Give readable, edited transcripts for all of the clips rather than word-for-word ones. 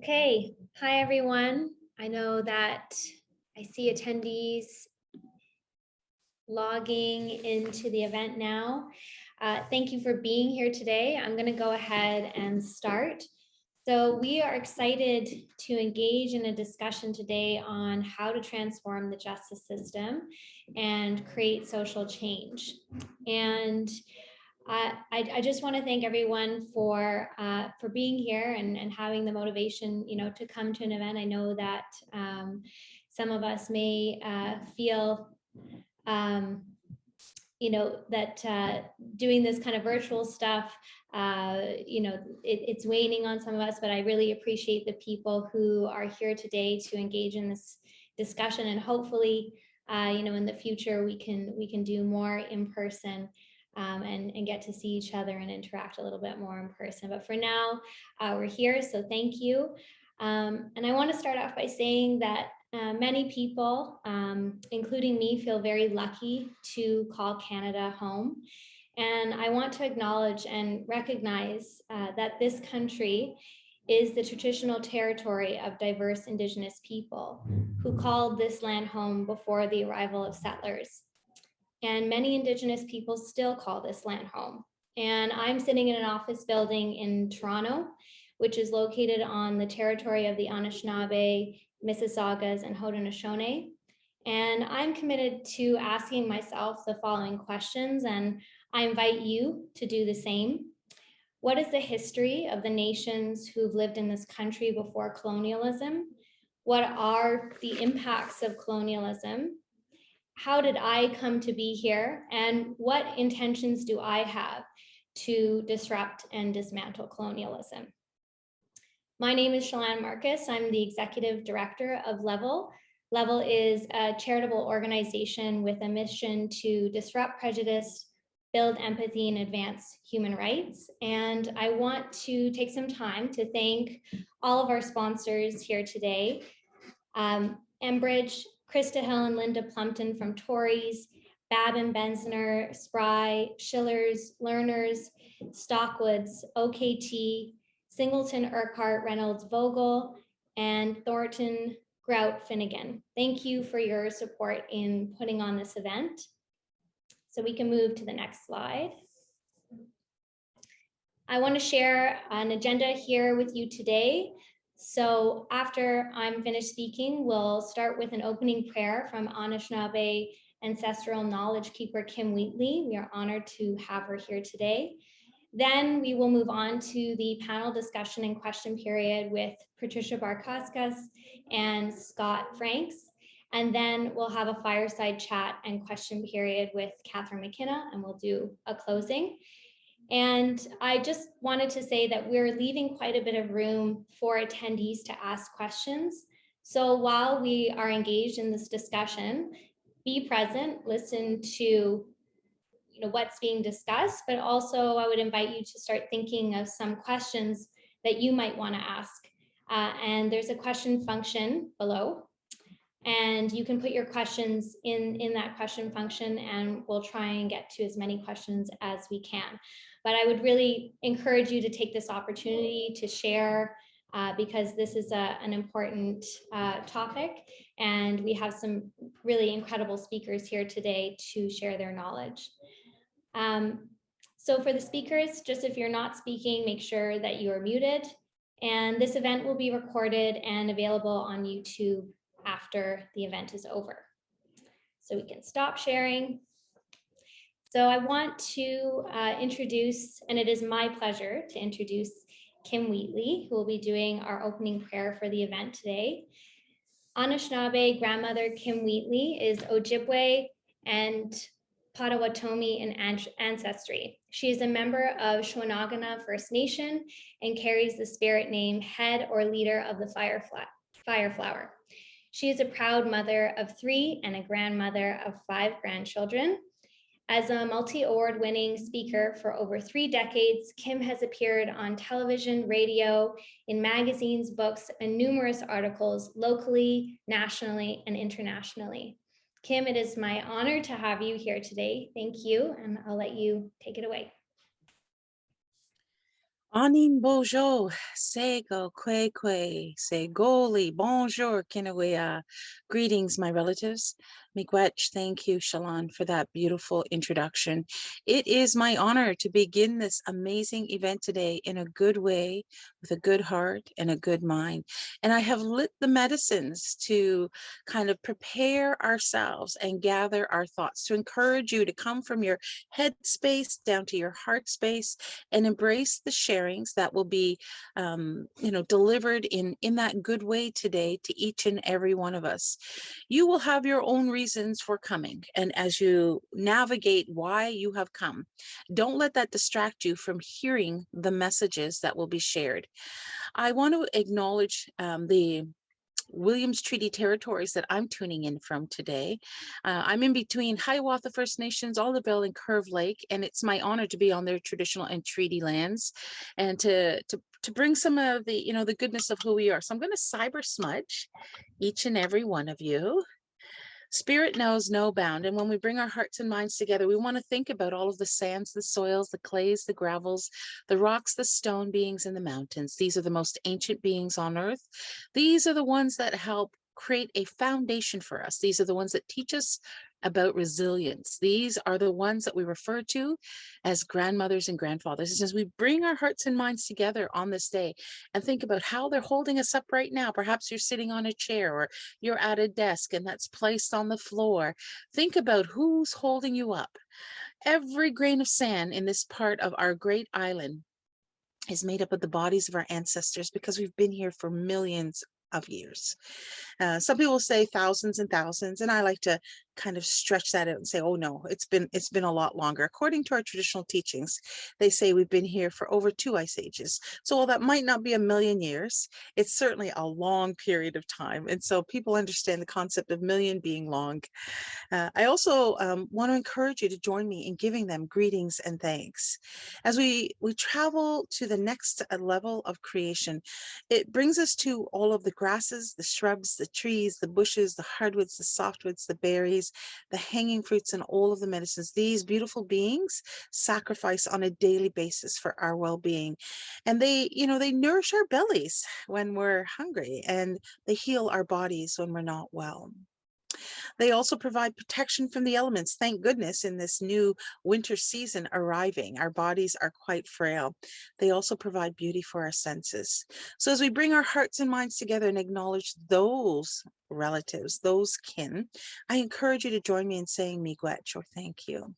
Okay, hi everyone. I know that I see attendees logging into the event now. Thank you for being here today. I'm going to go ahead and start. So we are excited to engage in a discussion today on how to transform the justice system and create social change. And I just want to thank everyone for being here and having the motivation, to come to an event. I know that some of us may feel, that doing this kind of virtual stuff, it's waning on some of us. But I really appreciate the people who are here today to engage in this discussion, and hopefully, in the future we can do more in person. And get to see each other and interact a little bit more in person. But for now, we're here, so thank you. And I want to start off by saying that many people, including me, feel very lucky to call Canada home. And I want to acknowledge and recognize that this country is the traditional territory of diverse Indigenous people who called this land home before the arrival of settlers. And many Indigenous people still call this land home. And I'm sitting in an office building in Toronto, which is located on the territory of the Anishinaabe, Mississaugas, and Haudenosaunee. And I'm committed to asking myself the following questions, and I invite you to do the same. What is the history of the nations who've lived in this country before colonialism? What are the impacts of colonialism? How did I come to be here? And what intentions do I have to disrupt and dismantle colonialism? My name is Shalane Marcus. I'm the executive director of Level. Level is a charitable organization with a mission to disrupt prejudice, build empathy, and advance human rights. And I want to take some time to thank all of our sponsors here today. Enbridge, Krista Hill and Linda Plumpton from Tories, Bab and Benzner, Spry, Schillers, Learners, Stockwoods, OKT, Singleton, Urquhart, Reynolds, Vogel, and Thornton, Grout, Finnegan. Thank you for your support in putting on this event. So we can move to the next slide. I want to share an agenda here with you today. So after I'm finished speaking, we'll start with an opening prayer from Anishinaabe Ancestral Knowledge Keeper Kim Wheatley. We are honored to have her here today. Then we will move on to the panel discussion and question period with Patricia Barkaskas and Scott Franks. And then we'll have a fireside chat and question period with Catherine Mckenna, and we'll do a closing. And I just wanted to say that we're leaving quite a bit of room for attendees to ask questions. So while we are engaged in this discussion, be present, listen to what's being discussed, but also I would invite you to start thinking of some questions that you might want to ask. And there's a question function below, and you can put your questions in that question function, and we'll try and get to as many questions as we can. But I would really encourage you to take this opportunity to share because this is an important topic, and we have some really incredible speakers here today to share their knowledge. So for the speakers, just if you're not speaking, make sure that you are muted. And this event will be recorded and available on YouTube after the event is over. So we can stop sharing. So I want to introduce, and it is my pleasure to introduce Kim Wheatley, who will be doing our opening prayer for the event today. Anishinaabe grandmother Kim Wheatley is Ojibwe and Potawatomi in ancestry. She is a member of Shawanaga First Nation and carries the spirit name head or leader of the fire flower. She is a proud mother of 3 and a grandmother of 5 grandchildren. As a multi-award-winning speaker for over 3 decades, Kim has appeared on television, radio, in magazines, books, and numerous articles locally, nationally, and internationally. Kim, it is my honor to have you here today. Thank you, and I'll let you take it away. Anin bojo, sego, kwe, segoli, bonjour, kinawea. Greetings, my relatives. Miigwech, thank you, Shalane, for that beautiful introduction. It is my honor to begin this amazing event today in a good way, with a good heart and a good mind. And I have lit the medicines to kind of prepare ourselves and gather our thoughts, to encourage you to come from your head space down to your heart space and embrace the sharings that will be delivered in that good way today to each and every one of us. You will have your own reasons for coming, and as you navigate why you have come, don't let that distract you from hearing the messages that will be shared. I want to acknowledge the Williams Treaty territories that I'm tuning in from today. I'm in between Hiawatha First Nations, Olive and Curve Lake, and it's my honor to be on their traditional and treaty lands, and to bring some of the the goodness of who we are. So I'm going to cyber smudge each and every one of you. Spirit knows no bound. And when we bring our hearts and minds together, we want to think about all of the sands, the soils, the clays, the gravels, the rocks, the stone beings, and the mountains. These are the most ancient beings on earth. These are the ones that help create a foundation for us. These are the ones that teach us about resilience. These are the ones that we refer to as grandmothers and grandfathers. As we bring our hearts and minds together on this day and think about how they're holding us up right now, perhaps you're sitting on a chair or you're at a desk and that's placed on the floor. Think about who's holding you up. Every grain of sand in this part of our great island is made up of the bodies of our ancestors, because we've been here for millions of years. Some people say thousands and thousands, and I like to kind of stretch that out and say, oh no, it's been a lot longer. According to our traditional teachings, they say we've been here for over 2 ice ages. So while that might not be a million years, it's certainly a long period of time. And so people understand the concept of million being long. I also want to encourage you to join me in giving them greetings and thanks. As we travel to the next level of creation, it brings us to all of the grasses, the shrubs, the trees, the bushes, the hardwoods, the softwoods, the berries, the hanging fruits, and all of the medicines. These beautiful beings sacrifice on a daily basis for our well-being. And they nourish our bellies when we're hungry, and they heal our bodies when we're not well. They also provide protection from the elements. Thank goodness, in this new winter season arriving, our bodies are quite frail. They also provide beauty for our senses. So as we bring our hearts and minds together and acknowledge those relatives, those kin, I encourage you to join me in saying miigwech, or thank you.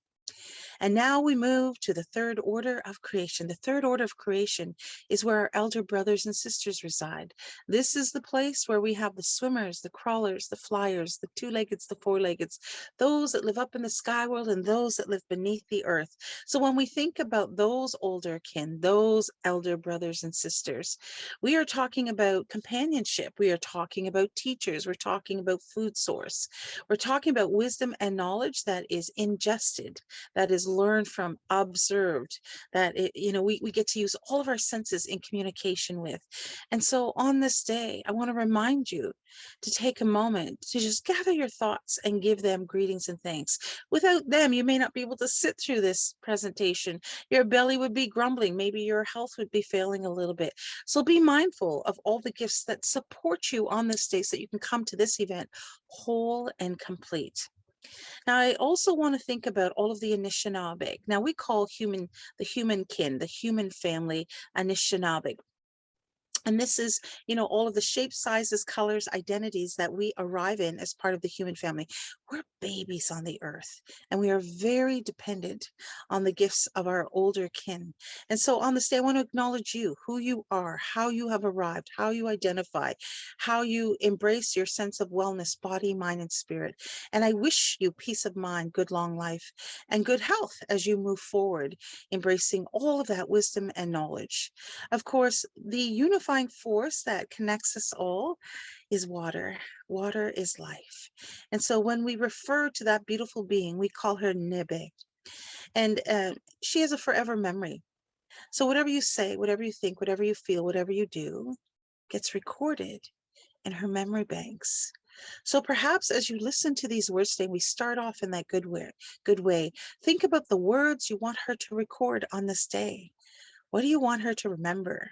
And now we move to the third order of creation. The third order of creation is where our elder brothers and sisters reside. This is the place where we have the swimmers, the crawlers, the flyers, the two-leggeds, the four-leggeds, those that live up in the sky world and those that live beneath the earth. So when we think about those older kin, those elder brothers and sisters, we are talking about companionship. We are talking about teachers. We're talking about food source. We're talking about wisdom and knowledge that is ingested, that is learned from, observed, that we get to use all of our senses in communication with. And so on this day, I want to remind you to take a moment to just gather your thoughts and give them greetings and thanks. Without them, you may not be able to sit through this presentation. Your belly would be grumbling. Maybe your health would be failing a little bit. So be mindful of all the gifts that support you on this day so that you can come to this event whole and complete. Now, I also want to think about all of the Anishinaabe. Now, we call the human kin, the human family, Anishinaabe. And this is, all of the shapes, sizes, colors, identities that we arrive in as part of the human family. We're babies on the earth, and we are very dependent on the gifts of our older kin. And so on this day, I want to acknowledge you, who you are, how you have arrived, how you identify, how you embrace your sense of wellness, body, mind, and spirit. And I wish you peace of mind, good long life, and good health as you move forward, embracing all of that wisdom and knowledge. Of course, the unifying force that connects us all is water. Water is life. And so when we refer to that beautiful being, we call her Nebe. And she has a forever memory. So whatever you say, whatever you think, whatever you feel, whatever you do gets recorded in her memory banks. So perhaps as you listen to these words today, we start off in that good way. Think about the words you want her to record on this day. What do you want her to remember?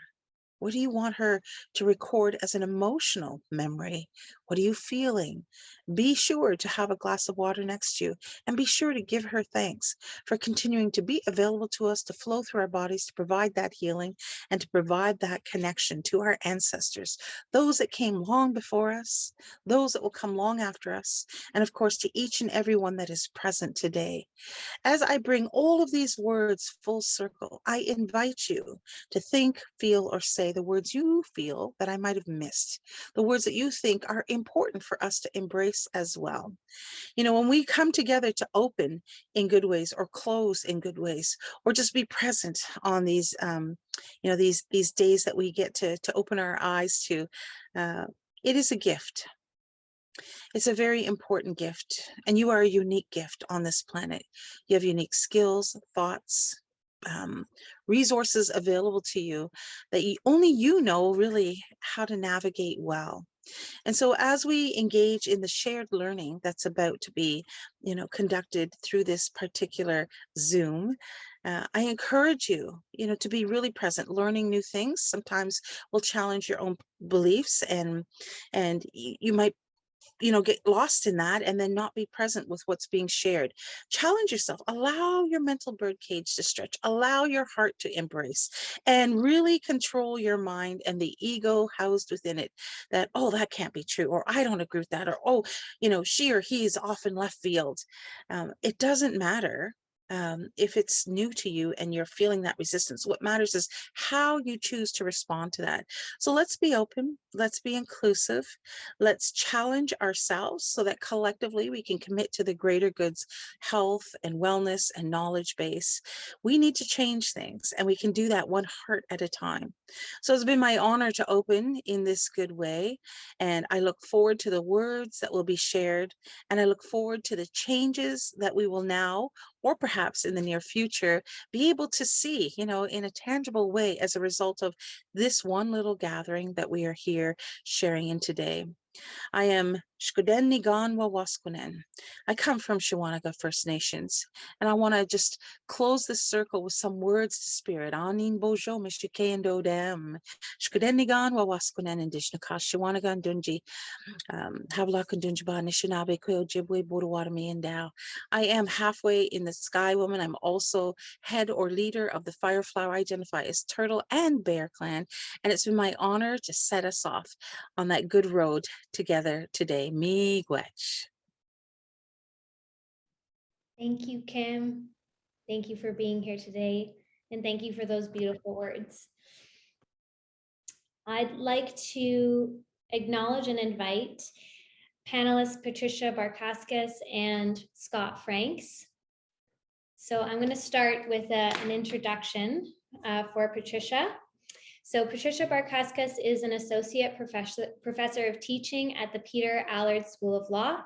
What do you want her to record as an emotional memory? What are you feeling? Be sure to have a glass of water next to you, and be sure to give her thanks for continuing to be available to us, to flow through our bodies, to provide that healing and to provide that connection to our ancestors, those that came long before us, those that will come long after us, and of course to each and every one that is present today. As I bring all of these words full circle, I invite you to think, feel, or say the words you feel that I might have missed, the words that you think are important for us to embrace as well. You know, when we come together to open in good ways or close in good ways, or just be present on these, these days that we get to open our eyes to, it is a gift. It's a very important gift, and you are a unique gift on this planet. You have unique skills, thoughts, resources available to you that only you know really how to navigate well. And so as we engage in the shared learning that's about to be, conducted through this particular Zoom, I encourage you, to be really present, learning new things. Sometimes will challenge your own beliefs, and you might get lost in that and then not be present with what's being shared. Challenge yourself, allow your mental bird cage to stretch, allow your heart to embrace, and really control your mind and the ego housed within it that, oh, that can't be true, or I don't agree with that, or, oh, she or he is off in left field. It doesn't matter. If it's new to you and you're feeling that resistance, what matters is how you choose to respond to that. So let's be open, let's be inclusive, let's challenge ourselves so that collectively we can commit to the greater good's health and wellness and knowledge base. We need to change things, and we can do that one heart at a time. So it's been my honor to open in this good way, and I look forward to the words that will be shared, and I look forward to the changes that we will now, or perhaps in the near future, be able to see, in a tangible way as a result of this one little gathering that we are here sharing in today. I am Shkuden Nigan Wawaskunen. I come from Shawanaga First Nations, and I want to just close this circle with some words to spirit. Anin Bojo Mishike Dodem. Shkuden Nigan Wawaskunen Indigenous Shawanaga and Dunji. Hablak and Dunjaba Anishinaabe Quill Jibwe Bodawadami and Dow. I am halfway in the Sky Woman. I'm also head or leader of the Fireflower. I identify as Turtle and Bear Clan, and it's been my honor to set us off on that good road together today. Miigwech. Thank you, Kim. Thank you for being here today, and thank you for those beautiful words. I'd like to acknowledge and invite panelists Patricia Barkaskas and Scott Franks. So I'm going to start with an introduction for Patricia. So Patricia Barkaskas is an associate professor of teaching at the Peter Allard School of Law.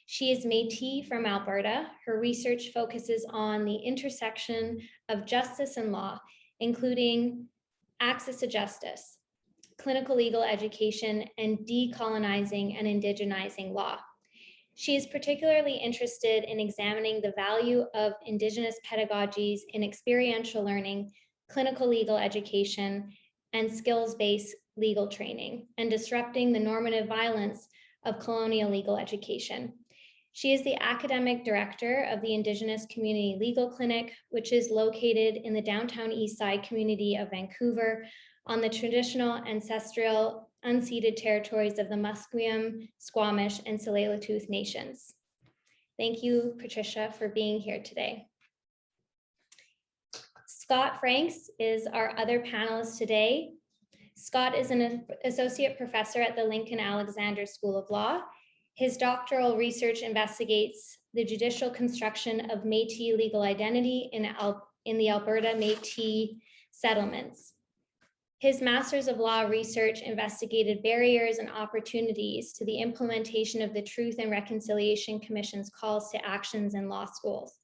She is Métis from Alberta. Her research focuses on the intersection of justice and law, including access to justice, clinical legal education, and decolonizing and indigenizing law. She is particularly interested in examining the value of Indigenous pedagogies in experiential learning, clinical legal education, and skills-based legal training, and disrupting the normative violence of colonial legal education. She is the academic director of the Indigenous Community Legal Clinic, which is located in the downtown East Side community of Vancouver on the traditional ancestral unceded territories of the Musqueam, Squamish, and Tsleil-Waututh nations. Thank you, Patricia, for being here today. Scott Franks is our other panelist today. Scott is an associate professor at the Lincoln Alexander School of Law. His doctoral research investigates the judicial construction of Métis legal identity in the Alberta Métis settlements. His Master's of Law research investigated barriers and opportunities to the implementation of the Truth and Reconciliation Commission's calls to actions in law schools.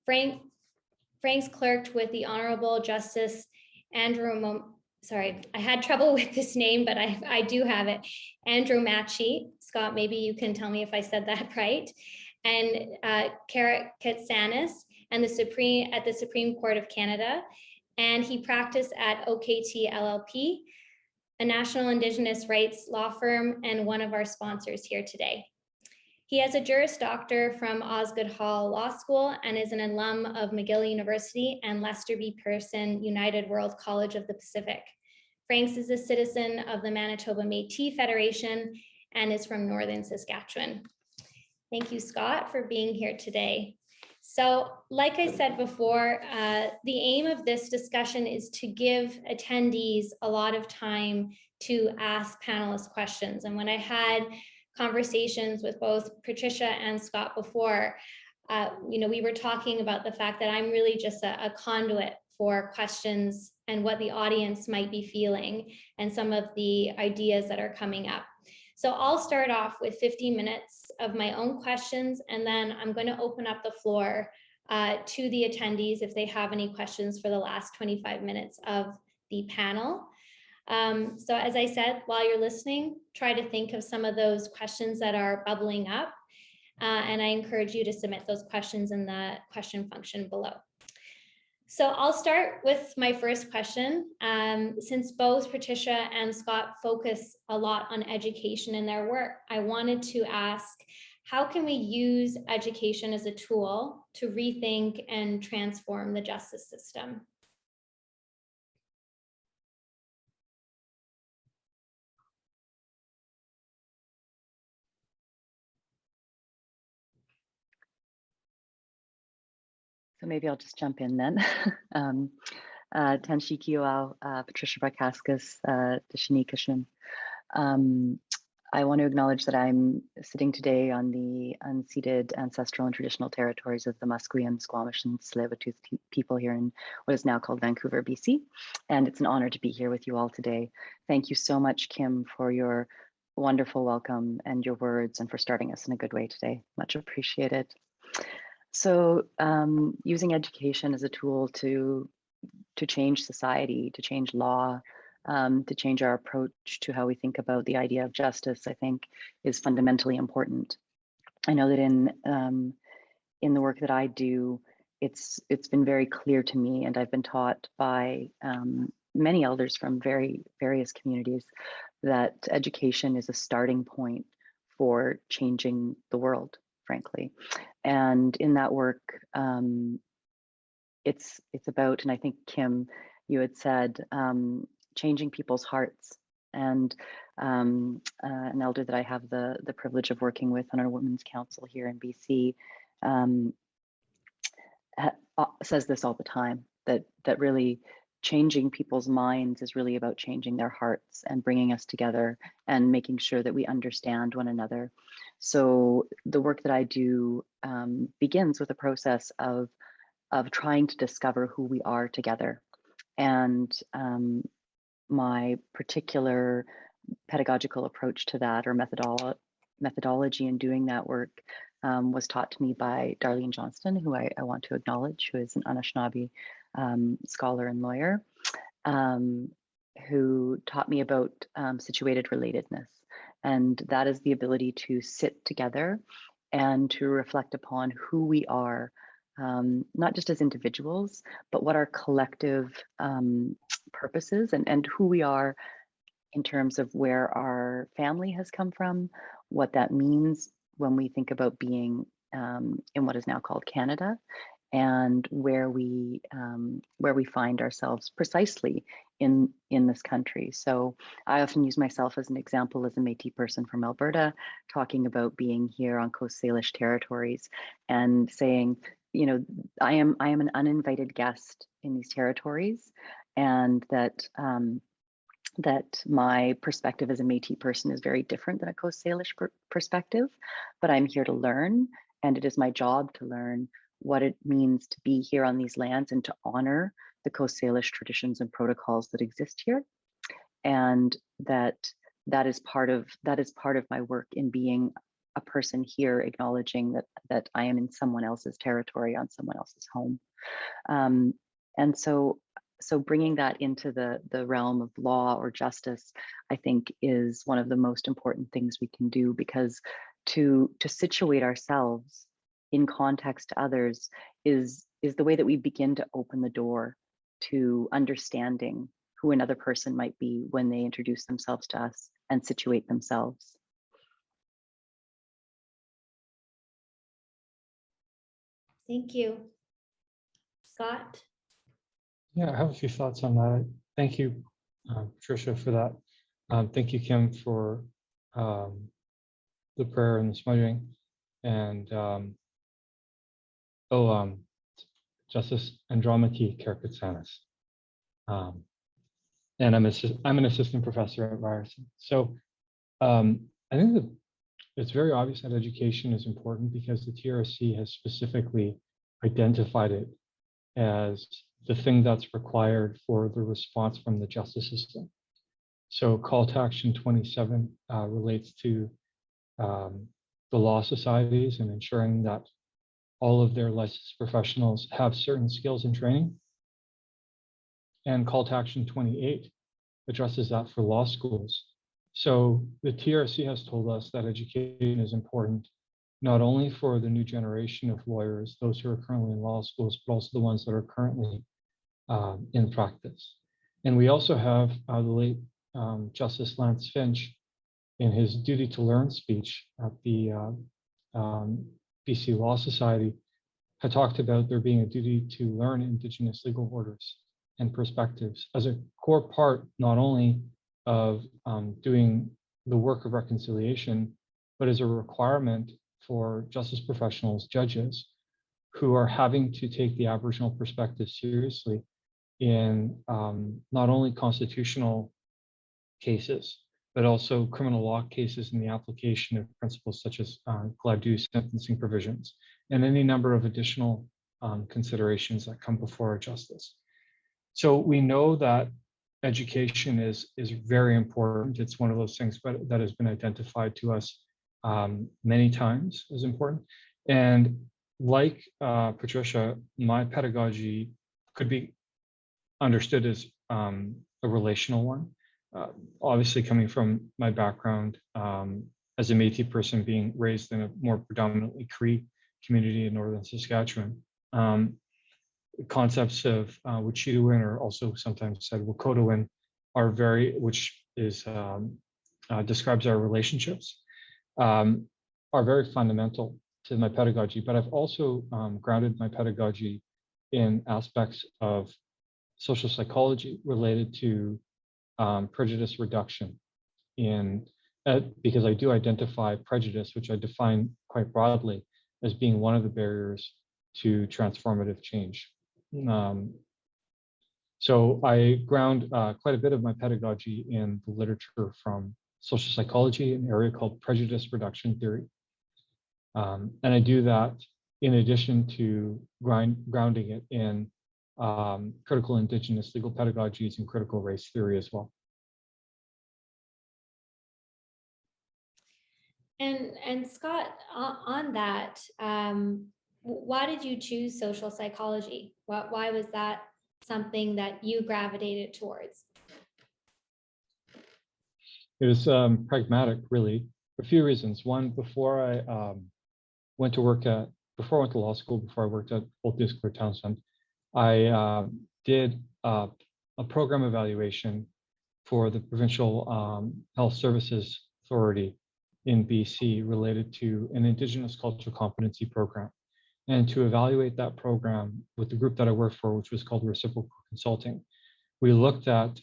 Franks clerked with the Honorable Justice Andrew, sorry, I had trouble with this name, but I do have it, Andrew Machi. Scott, maybe you can tell me if I said that right. And Karat Katsanis and the Supreme Court of Canada, and he practiced at OKT LLP, a national Indigenous rights law firm and one of our sponsors here today. He has a Juris Doctor from Osgoode Hall Law School and is an alum of McGill University and Lester B. Pearson United World College of the Pacific. Franks is a citizen of the Manitoba Métis Federation and is from Northern Saskatchewan. Thank you, Scott, for being here today. So, like I said before, the aim of this discussion is to give attendees a lot of time to ask panelists questions. And when I had conversations with both Patricia and Scott before, we were talking about the fact that I'm really just a conduit for questions and what the audience might be feeling and some of the ideas that are coming up. So I'll start off with 50 minutes of my own questions, and then I'm going to open up the floor to the attendees if they have any questions for the last 25 minutes of the panel. So as I said, while you're listening, try to think of some of those questions that are bubbling up, and I encourage you to submit those questions in the question function below. So I'll start with my first question. Since both Patricia and Scott focus a lot on education in their work, I wanted to ask, how can we use education as a tool to rethink and transform the justice system? So maybe I'll just jump in then. Tanshikio, Patricia Barkaskas, Anishinaabe. I want to acknowledge that I'm sitting today on the unceded ancestral and traditional territories of the Musqueam, Squamish, and Tsleil-Waututh people here in what is now called Vancouver, BC. And it's an honor to be here with you all today. Thank you so much, Kim, for your wonderful welcome and your words and for starting us in a good way today. Much appreciated. So using education as a tool to change society, to change law, to change our approach to how we think about the idea of justice, I think is fundamentally important. I know that in the work that I do, it's been very clear to me, and I've been taught by many elders from various communities that education is a starting point for changing the world, frankly. And in that work, it's about, and I think Kim, you had said, changing people's hearts. And an elder that I have the privilege of working with on our Women's Council here in BC says this all the time, that really changing people's minds is really about changing their hearts and bringing us together and making sure that we understand one another. So the work that I do begins with a process of trying to discover who we are together. And my particular pedagogical approach to that, or methodology in doing that work, was taught to me by Darlene Johnston, who I want to acknowledge, who is an Anishinaabe scholar and lawyer, who taught me about situated relatedness. And that is the ability to sit together and to reflect upon who we are, not just as individuals, but what our collective purposes and who we are in terms of where our family has come from, what that means when we think about being in what is now called Canada, and where we find ourselves precisely in this country. So I often use myself as an example as a Métis person from Alberta, talking about being here on Coast Salish territories and saying, you know, I am an uninvited guest in these territories, and that that my perspective as a Métis person is very different than a Coast Salish perspective, but I'm here to learn, and it is my job to learn what it means to be here on these lands and to honor the Coast Salish traditions and protocols that exist here, and that is part of my work in being a person here, acknowledging that I am in someone else's territory, on someone else's home, and so bringing that into the realm of law or justice, I think, is one of the most important things we can do, because to situate ourselves in context to others is the way that we begin to open the door to understanding who another person might be when they introduce themselves to us and situate themselves. Thank you. Scott? Yeah, I have a few thoughts on that. Thank you, Patricia, for that. Thank you, Kim, for the prayer and the smudging. And Justice Andromaki Kerkatsanis. And I'm an assistant professor at Ryerson. So I think that it's very obvious that education is important because the TRC has specifically identified it as the thing that's required for the response from the justice system. So call to action 27 relates to the law societies and ensuring that all of their licensed professionals have certain skills and training. And call to action 28 addresses that for law schools. So the TRC has told us that education is important, not only for the new generation of lawyers, those who are currently in law schools, but also the ones that are currently in practice. And we also have the late Justice Lance Finch in his Duty to Learn speech at the BC Law Society had talked about there being a duty to learn Indigenous legal orders and perspectives as a core part, not only of doing the work of reconciliation, but as a requirement for justice professionals, judges, who are having to take the Aboriginal perspective seriously in not only constitutional cases, but also criminal law cases in the application of principles such as Gladue sentencing provisions, and any number of additional considerations that come before a justice. So we know that education is very important. It's one of those things that has been identified to us many times as important. And like Patricia, my pedagogy could be understood as a relational one. Obviously, coming from my background as a Métis person, being raised in a more predominantly Cree community in northern Saskatchewan, concepts of Wachidawin, or also sometimes said Wakotawin, are which is describes our relationships, are very fundamental to my pedagogy. But I've also grounded my pedagogy in aspects of social psychology related to prejudice reduction because I do identify prejudice, which I define quite broadly as being one of the barriers to transformative change. So I ground quite a bit of my pedagogy in the literature from social psychology, an area called prejudice reduction theory. And I do that in addition to grounding it in critical Indigenous legal pedagogies and critical race theory as well. And Scott, on that, why did you choose social psychology? Why was that something that you gravitated towards? It was pragmatic, really, for a few reasons. One, before I went to law school, before I worked at Old Disclare Townsend, I did a program evaluation for the Provincial Health Services Authority in BC related to an Indigenous cultural competency program. And to evaluate that program with the group that I worked for, which was called Reciprocal Consulting, we looked at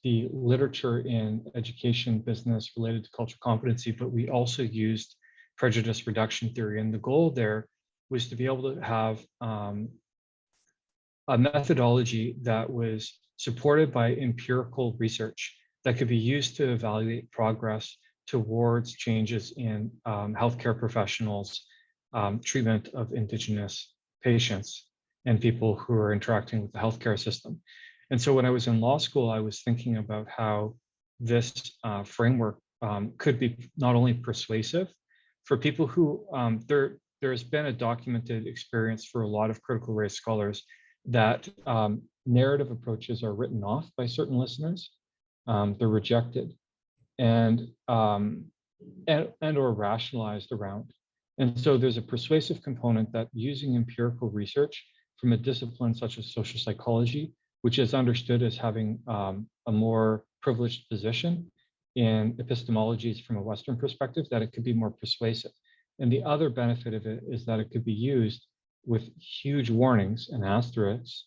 the literature in education business related to cultural competency, but we also used prejudice reduction theory. And the goal there was to be able to have a methodology that was supported by empirical research that could be used to evaluate progress towards changes in healthcare professionals' treatment of Indigenous patients and people who are interacting with the healthcare system. And so when I was in law school, I was thinking about how this framework could be not only persuasive for people who, there's been a documented experience for a lot of critical race scholars that narrative approaches are written off by certain listeners. They're rejected and or rationalized around. And so there's a persuasive component that using empirical research from a discipline such as social psychology which is understood as having a more privileged position in epistemologies from a Western perspective, that it could be more persuasive. And the other benefit of it is that it could be used with huge warnings and asterisks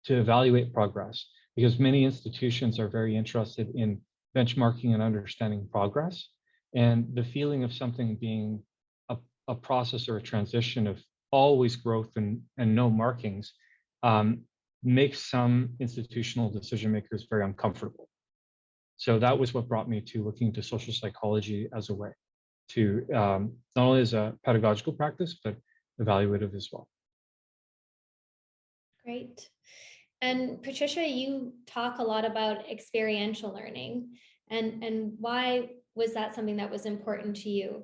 to evaluate progress, because many institutions are very interested in benchmarking and understanding progress. And the feeling of something being a process or a transition of always growth and no markings makes some institutional decision makers very uncomfortable. So that was what brought me to looking to social psychology as a way to not only as a pedagogical practice, but evaluative as well. Great. And Patricia, you talk a lot about experiential learning, and why was that something that was important to you?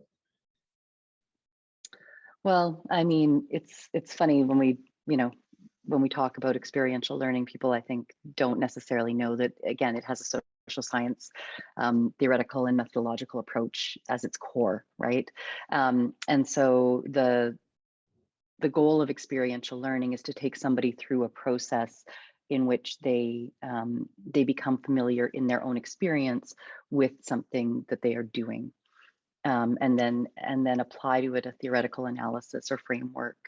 Well, I mean, it's funny when we talk about experiential learning, people I think don't necessarily know that, again, it has a social science theoretical and methodological approach as its core, right? And so the goal of experiential learning is to take somebody through a process in which they become familiar in their own experience with something that they are doing, and then apply to it a theoretical analysis or framework.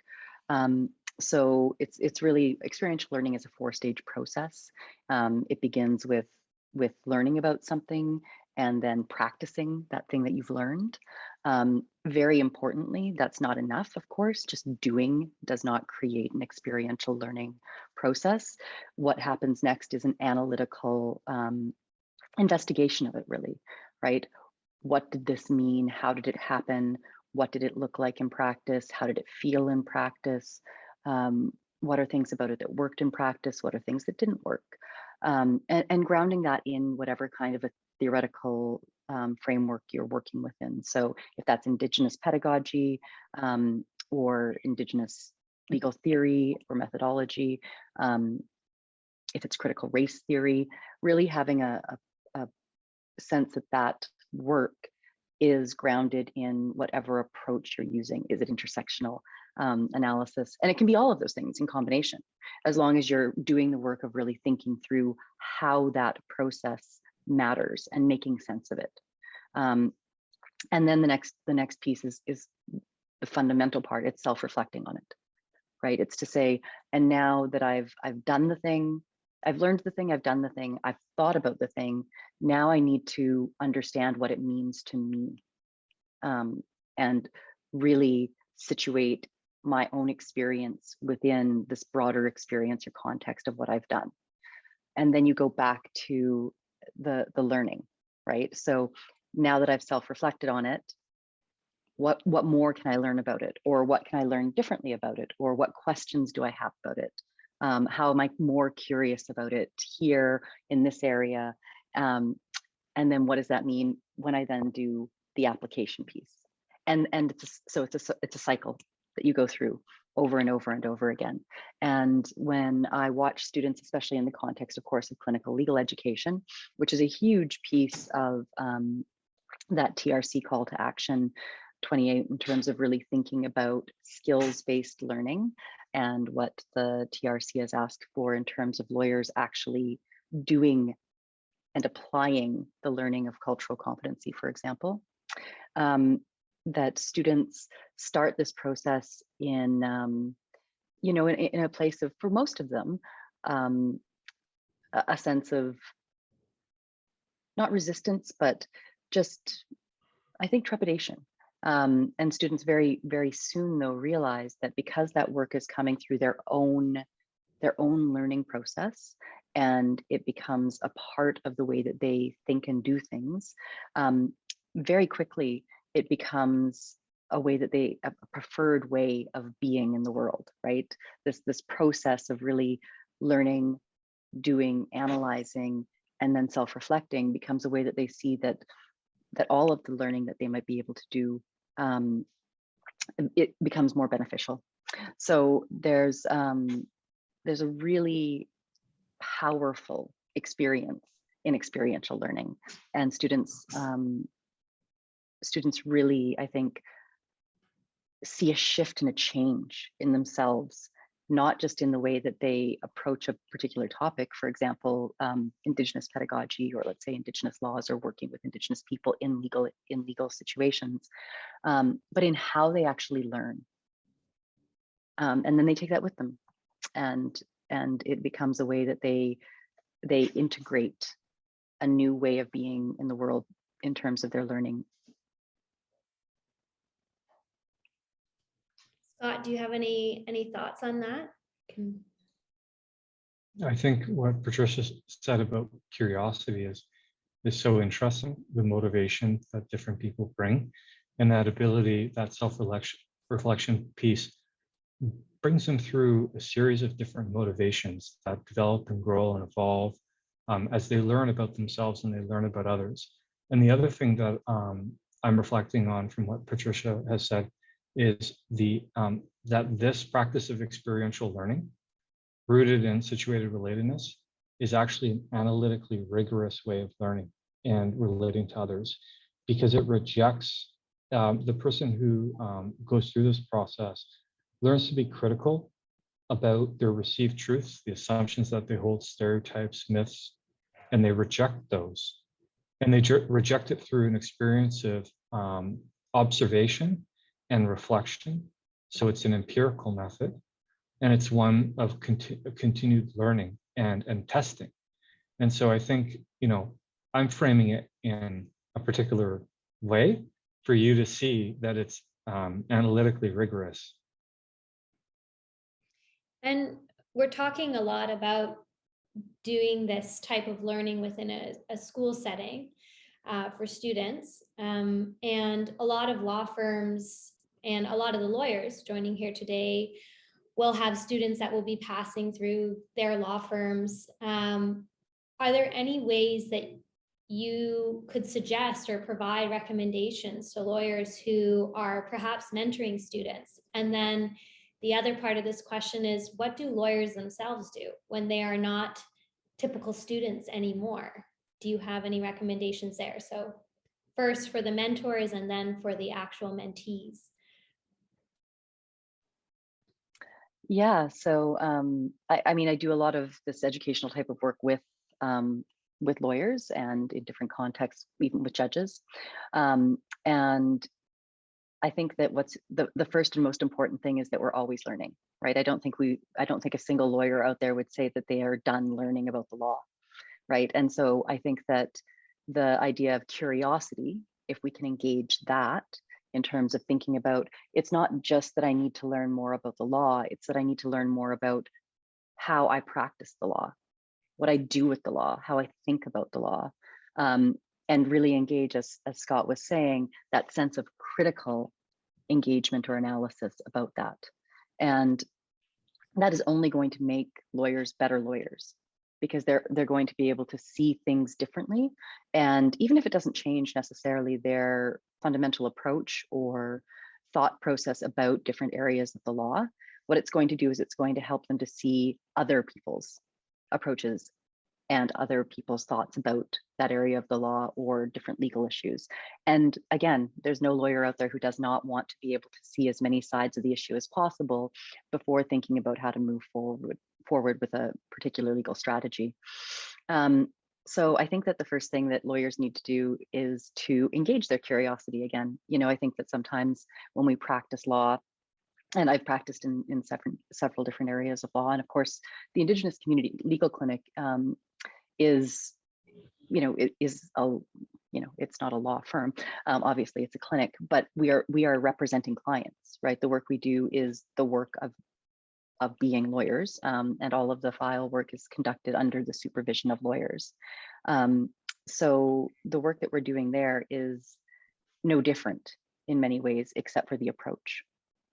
So it's really, experiential learning is a 4-stage process. It begins with learning about something and then practicing that thing that you've learned. Very importantly, that's not enough, of course. Just doing does not create an experiential learning process. What happens next is an analytical investigation of it, really, right? What did this mean? How did it happen? What did it look like in practice? How did it feel in practice? What are things about it that worked in practice? What are things that didn't work? And grounding that in whatever kind of a theoretical framework you're working within. So if that's Indigenous pedagogy or Indigenous legal theory or methodology, if it's critical race theory, really having a sense that work is grounded in whatever approach you're using. Is it intersectional analysis? And it can be all of those things in combination, as long as you're doing the work of really thinking through how that process matters and making sense of it. And then the next piece is the fundamental part. It's self-reflecting on it, right? It's to say, and now that I've done the thing, I've learned the thing, I've done the thing, I've thought about the thing, now I need to understand what it means to me, and really situate my own experience within this broader experience or context of what I've done. And then you go back to the learning, right? So now that I've self-reflected on it, what more can I learn about it? Or what can I learn differently about it? Or what questions do I have about it? How am I more curious about it here in this area? And then what does that mean when I then do the application piece? And it's a cycle that you go through over and over and over again. And when I watch students, especially in the context, of course, of clinical legal education, which is a huge piece of that TRC call to action 28 in terms of really thinking about skills-based learning and what the TRC has asked for in terms of lawyers actually doing and applying the learning of cultural competency, for example, that students start this process in, in a place of, for most of them, a sense of not resistance, but just, I think, trepidation. And students very, very soon, though, realize that because that work is coming through their own learning process, and it becomes a part of the way that they think and do things, very quickly it becomes a way that a preferred way of being in the world, right? This process of really learning, doing, analyzing, and then self-reflecting becomes a way that they see that all of the learning that they might be able to do, it becomes more beneficial. So there's a really powerful experience in experiential learning, and students really, I think, see a shift and a change in themselves not just in the way that they approach a particular topic, for example, Indigenous pedagogy, or let's say Indigenous laws, or working with Indigenous people in legal situations, but in how they actually learn. And then they take that with them, and it becomes a way that they integrate a new way of being in the world in terms of their learning. Scott, do you have any thoughts on that? I think what Patricia said about curiosity is so interesting, the motivation that different people bring, and that ability, that self-reflection piece brings them through a series of different motivations that develop and grow and evolve as they learn about themselves and they learn about others. And the other thing that I'm reflecting on from what Patricia has said is that this practice of experiential learning, rooted in situated relatedness, is actually an analytically rigorous way of learning and relating to others, because it rejects the person who goes through this process learns to be critical about their received truths, the assumptions that they hold, stereotypes, myths, and they reject those. And they reject it through an experience of observation and reflection. So it's an empirical method, and it's one of continued learning and testing. And so I think, I'm framing it in a particular way for you to see that it's analytically rigorous. And we're talking a lot about doing this type of learning within a school setting for students. And a lot of law firms and a lot of the lawyers joining here today will have students that will be passing through their law firms. Are there any ways that you could suggest or provide recommendations to lawyers who are perhaps mentoring students? And then the other part of this question is, what do lawyers themselves do when they are not typical students anymore? Do you have any recommendations there? So first for the mentors and then for the actual mentees. Yeah, so I mean, I do a lot of this educational type of work with lawyers and in different contexts, even with judges. And I think that what's the first and most important thing is that we're always learning, right? I don't think a single lawyer out there would say that they are done learning about the law, right? And so I think that the idea of curiosity, if we can engage that in terms of thinking about, it's not just that I need to learn more about the law, it's that I need to learn more about how I practice the law, what I do with the law, how I think about the law. And really engage, as Scott was saying, that sense of critical engagement or analysis about that. And that is only going to make lawyers better lawyers, because they're going to be able to see things differently. And even if it doesn't change necessarily their fundamental approach or thought process about different areas of the law, what it's going to do is it's going to help them to see other people's approaches and other people's thoughts about that area of the law or different legal issues. And again, there's no lawyer out there who does not want to be able to see as many sides of the issue as possible before thinking about how to move forward with a particular legal strategy. So I think that the first thing that lawyers need to do is to engage their curiosity again. I think that sometimes when we practice law, and I've practiced in several different areas of law, and of course, the Indigenous Community Legal Clinic is, it's not a law firm. Obviously, it's a clinic, but we are representing clients, right? The work we do is the work of being lawyers, and all of the file work is conducted under the supervision of lawyers. So the work that we're doing there is no different in many ways, except for the approach,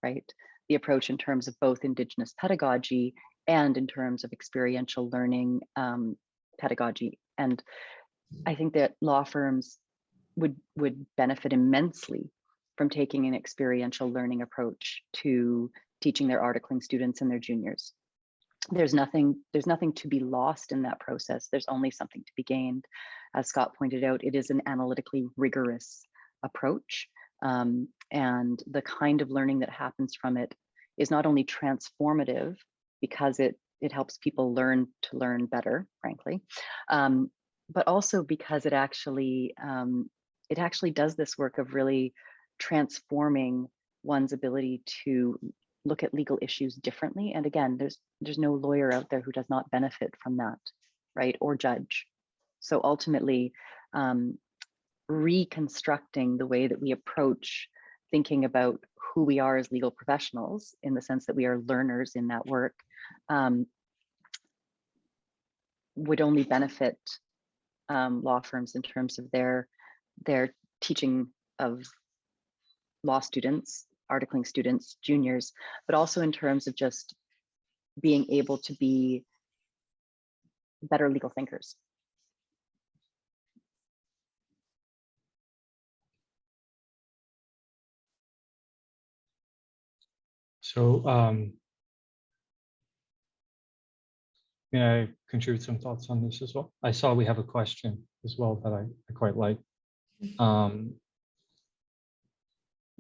right? The approach in terms of both Indigenous pedagogy and in terms of experiential learning pedagogy. And I think that law firms would benefit immensely from taking an experiential learning approach to teaching their articling students and their juniors. There's nothing to be lost in that process. There's only something to be gained. As Scott pointed out, it is an analytically rigorous approach. And the kind of learning that happens from it is not only transformative because it helps people learn to learn better, frankly, but also because it actually does this work of really transforming one's ability to look at legal issues differently. And again, there's no lawyer out there who does not benefit from that, right? Or judge. So ultimately, reconstructing the way that we approach thinking about who we are as legal professionals, in the sense that we are learners in that work, would only benefit law firms in terms of their teaching of law students, articling students, juniors, but also in terms of just being able to be better legal thinkers. So may I contribute some thoughts on this as well? I saw we have a question as well that I quite like.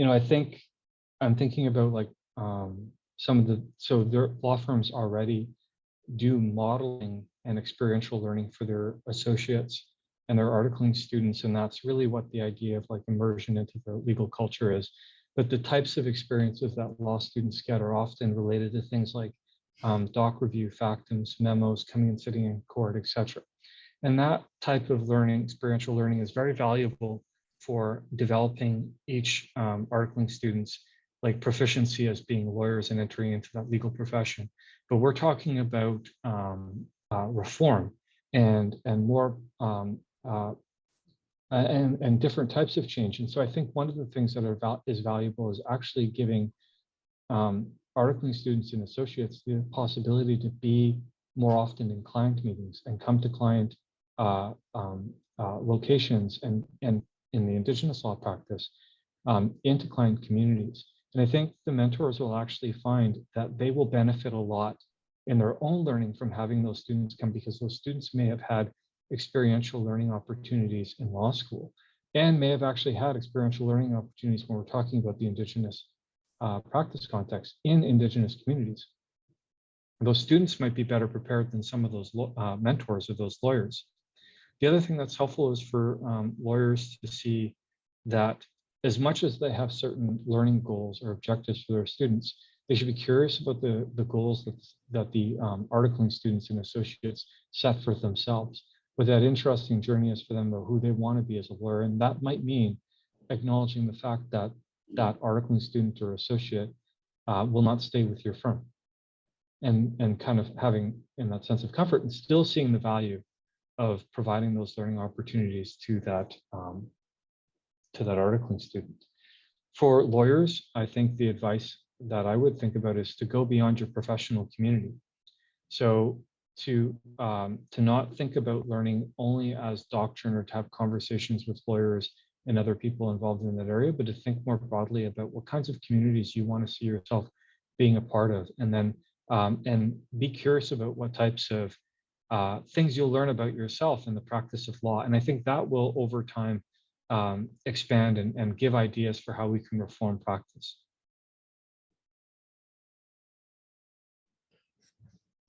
I think I'm thinking about like some of so their law firms already do modeling and experiential learning for their associates and their articling students, and that's really what the idea of like immersion into the legal culture is. But the types of experiences that law students get are often related to things like doc review, factums, memos, coming and sitting in court, etc. And that type of learning, experiential learning, is very valuable for developing each articling students like proficiency as being lawyers and entering into that legal profession. But we're talking about reform and more and different types of change. And so I think one of the things that is valuable is actually giving articling students and associates the possibility to be more often in client meetings and come to client locations and in the Indigenous law practice into client communities. And I think the mentors will actually find that they will benefit a lot in their own learning from having those students come, because those students may have had experiential learning opportunities in law school and may have actually had experiential learning opportunities when we're talking about the Indigenous practice context in Indigenous communities. Those students might be better prepared than some of those mentors or those lawyers. The other thing that's helpful is for lawyers to see that as much as they have certain learning goals or objectives for their students, they should be curious about the goals that the articling students and associates set for themselves, what that interesting journey is for them, about who they want to be as a lawyer. And that might mean acknowledging the fact that that articling student or associate will not stay with your firm, and kind of having in that sense of comfort and still seeing the value of providing those learning opportunities to that articling student. For lawyers, I think the advice that I would think about is to go beyond your professional community. So to not think about learning only as doctrine or to have conversations with lawyers and other people involved in that area, but to think more broadly about what kinds of communities you want to see yourself being a part of, and then and be curious about what types of things you'll learn about yourself in the practice of law. And I think that will over time expand and give ideas for how we can reform practice.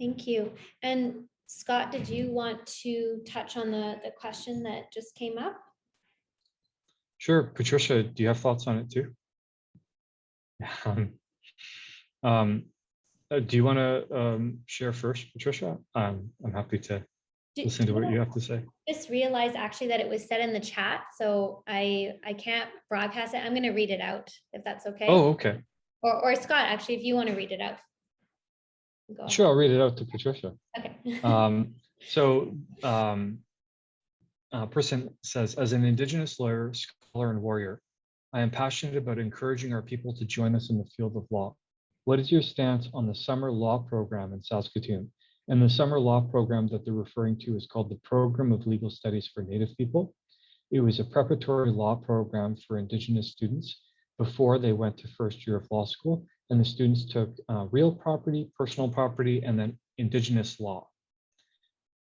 Thank you. And Scott, did you want to touch on the question that just came up? Sure. Patricia, do you have thoughts on it too? Do you want to share first, Patricia? I'm happy to listen to what you have to say. I just realized actually that it was said in the chat, so I can't broadcast it. I'm going to read it out if that's okay. Oh, okay. Or Scott, actually, if you want to read it out. Go ahead. Sure, I'll read it out to Patricia. Okay. Person says, as an Indigenous lawyer, scholar, and warrior, I am passionate about encouraging our people to join us in the field of law. What is your stance on the summer law program in Saskatoon? And the summer law program that they're referring to is called the Program of Legal Studies for Native People. It was a preparatory law program for Indigenous students before they went to first year of law school. And the students took real property, personal property, and then Indigenous law.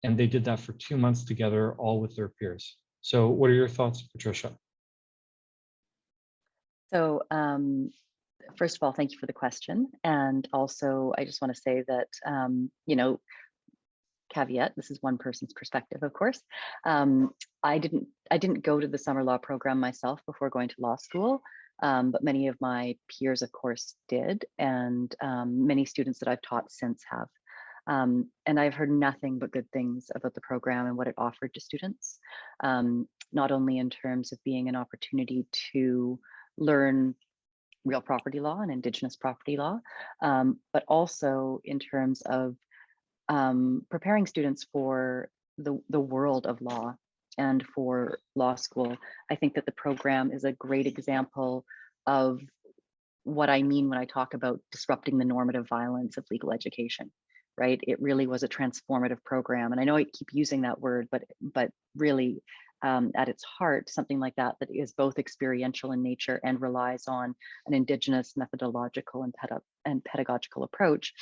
And they did that for 2 months together, all with their peers. So what are your thoughts, Patricia? So first of all, thank you for the question. And also, I just want to say that, caveat, this is one person's perspective, of course. I didn't go to the summer law program myself before going to law school, but many of my peers, of course, did, and many students that I've taught since have. And I've heard nothing but good things about the program and what it offered to students, not only in terms of being an opportunity to learn real property law and Indigenous property law, but also in terms of preparing students for the world of law and for law school. I think that the program is a great example of what I mean when I talk about disrupting the normative violence of legal education, right? It really was a transformative program. And I know I keep using that word, but really at its heart, something like that is both experiential in nature and relies on an Indigenous methodological and pedagogical approach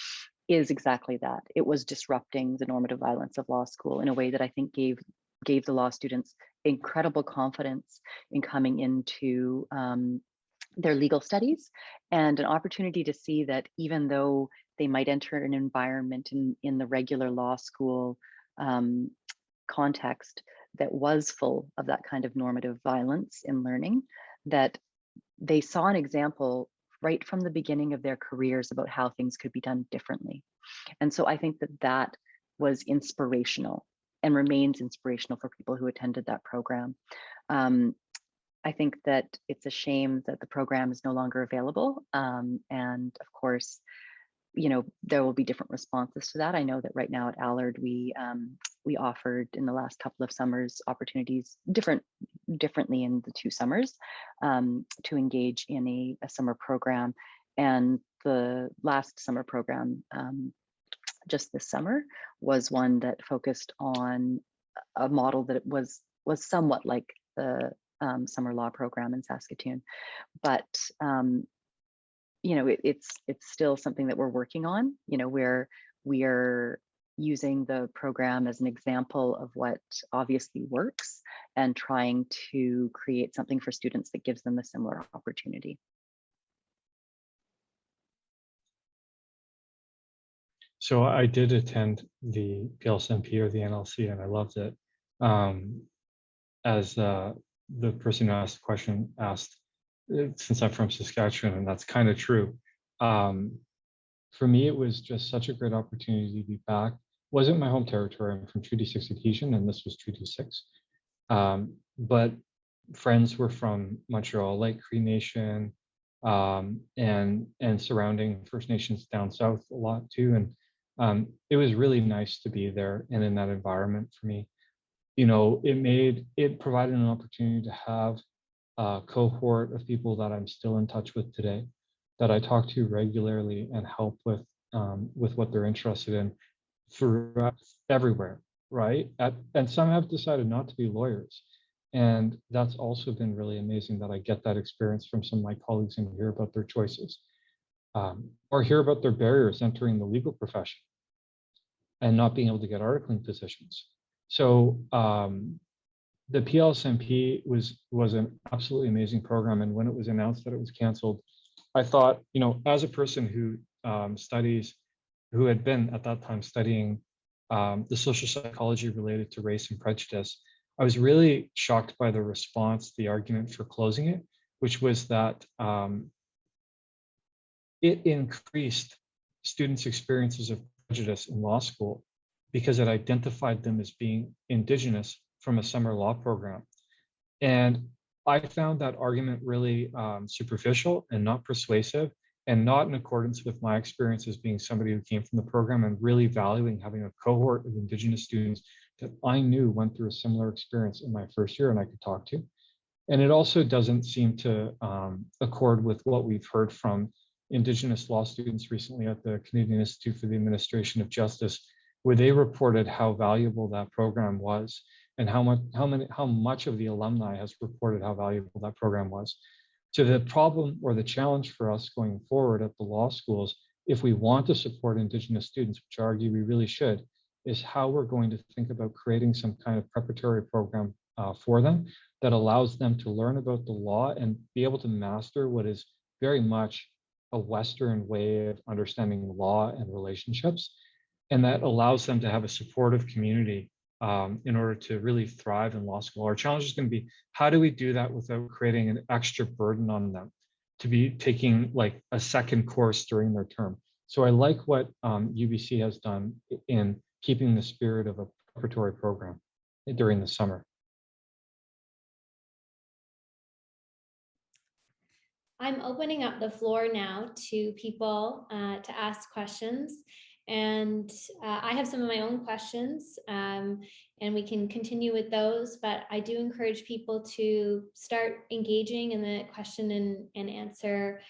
is exactly that. It was disrupting the normative violence of law school in a way that I think gave the law students incredible confidence in coming into their legal studies, and an opportunity to see that even though they might enter an environment in the regular law school context that was full of that kind of normative violence in learning, that they saw an example right from the beginning of their careers about how things could be done differently. And so I think that was inspirational and remains inspirational for people who attended that program. I think that it's a shame that the program is no longer available. And of course, there will be different responses to that. I know that right now at Allard, we offered in the last couple of summers opportunities differently in the 2 summers to engage in a summer program. And the last summer program, just this summer, was one that focused on a model that was somewhat like the summer law program in Saskatoon, but it's still something that we're working on, where we are using the program as an example of what obviously works and trying to create something for students that gives them a similar opportunity. So I did attend the PLSMP or the NLC, and I loved it. As the person who asked the question asked, since I'm from Saskatchewan, and that's kind of true. For me, it was just such a great opportunity to be back. Wasn't my home territory. I'm from Treaty 6 adhesion, and this was Treaty 6. But friends were from Montreal, Lake Cree Nation, and surrounding First Nations down south a lot too. And it was really nice to be there and in that environment for me. It provided an opportunity to have a cohort of people that I'm still in touch with today, that I talk to regularly and help with what they're interested in throughout everywhere, right? And some have decided not to be lawyers. And that's also been really amazing that I get that experience from some of my colleagues and hear about their choices, or hear about their barriers entering the legal profession and not being able to get articling positions. So the PLSMP was an absolutely amazing program. And when it was announced that it was canceled, I thought, as a person who who had been at that time studying the social psychology related to race and prejudice, I was really shocked by the response, the argument for closing it, which was that it increased students' experiences of prejudice in law school because it identified them as being Indigenous from a summer law program. And I found that argument really superficial and not persuasive, and not in accordance with my experience as being somebody who came from the program and really valuing having a cohort of Indigenous students that I knew went through a similar experience in my first year and I could talk to. And it also doesn't seem to accord with what we've heard from Indigenous law students recently at the Canadian Institute for the Administration of Justice, where they reported how valuable that program was, and how much of the alumni has reported how valuable that program was. So the problem or the challenge for us going forward at the law schools, if we want to support Indigenous students, which I argue we really should, is how we're going to think about creating some kind of preparatory program for them that allows them to learn about the law and be able to master what is very much a Western way of understanding law and relationships. And that allows them to have a supportive community in order to really thrive in law school. Our challenge is going to be, how do we do that without creating an extra burden on them to be taking like a second course during their term? So I like what UBC has done in keeping the spirit of a preparatory program during the summer. I'm opening up the floor now to people to ask questions. And I have some of my own questions, and we can continue with those, but I do encourage people to start engaging in the question and answer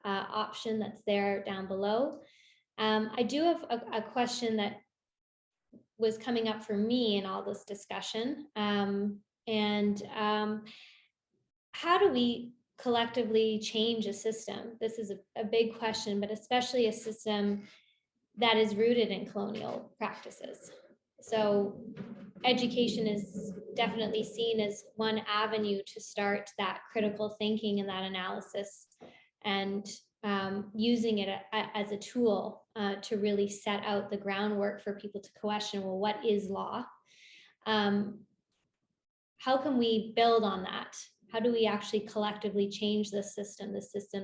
option that's there down below. I do have a question that was coming up for me in all this discussion. How do we collectively change a system? This is a big question, but especially a system that is rooted in colonial practices. So education is definitely seen as one avenue to start that critical thinking and that analysis, and using it as a tool to really set out the groundwork for people to question, well, what is law? How can we build on that? How do we actually collectively change the system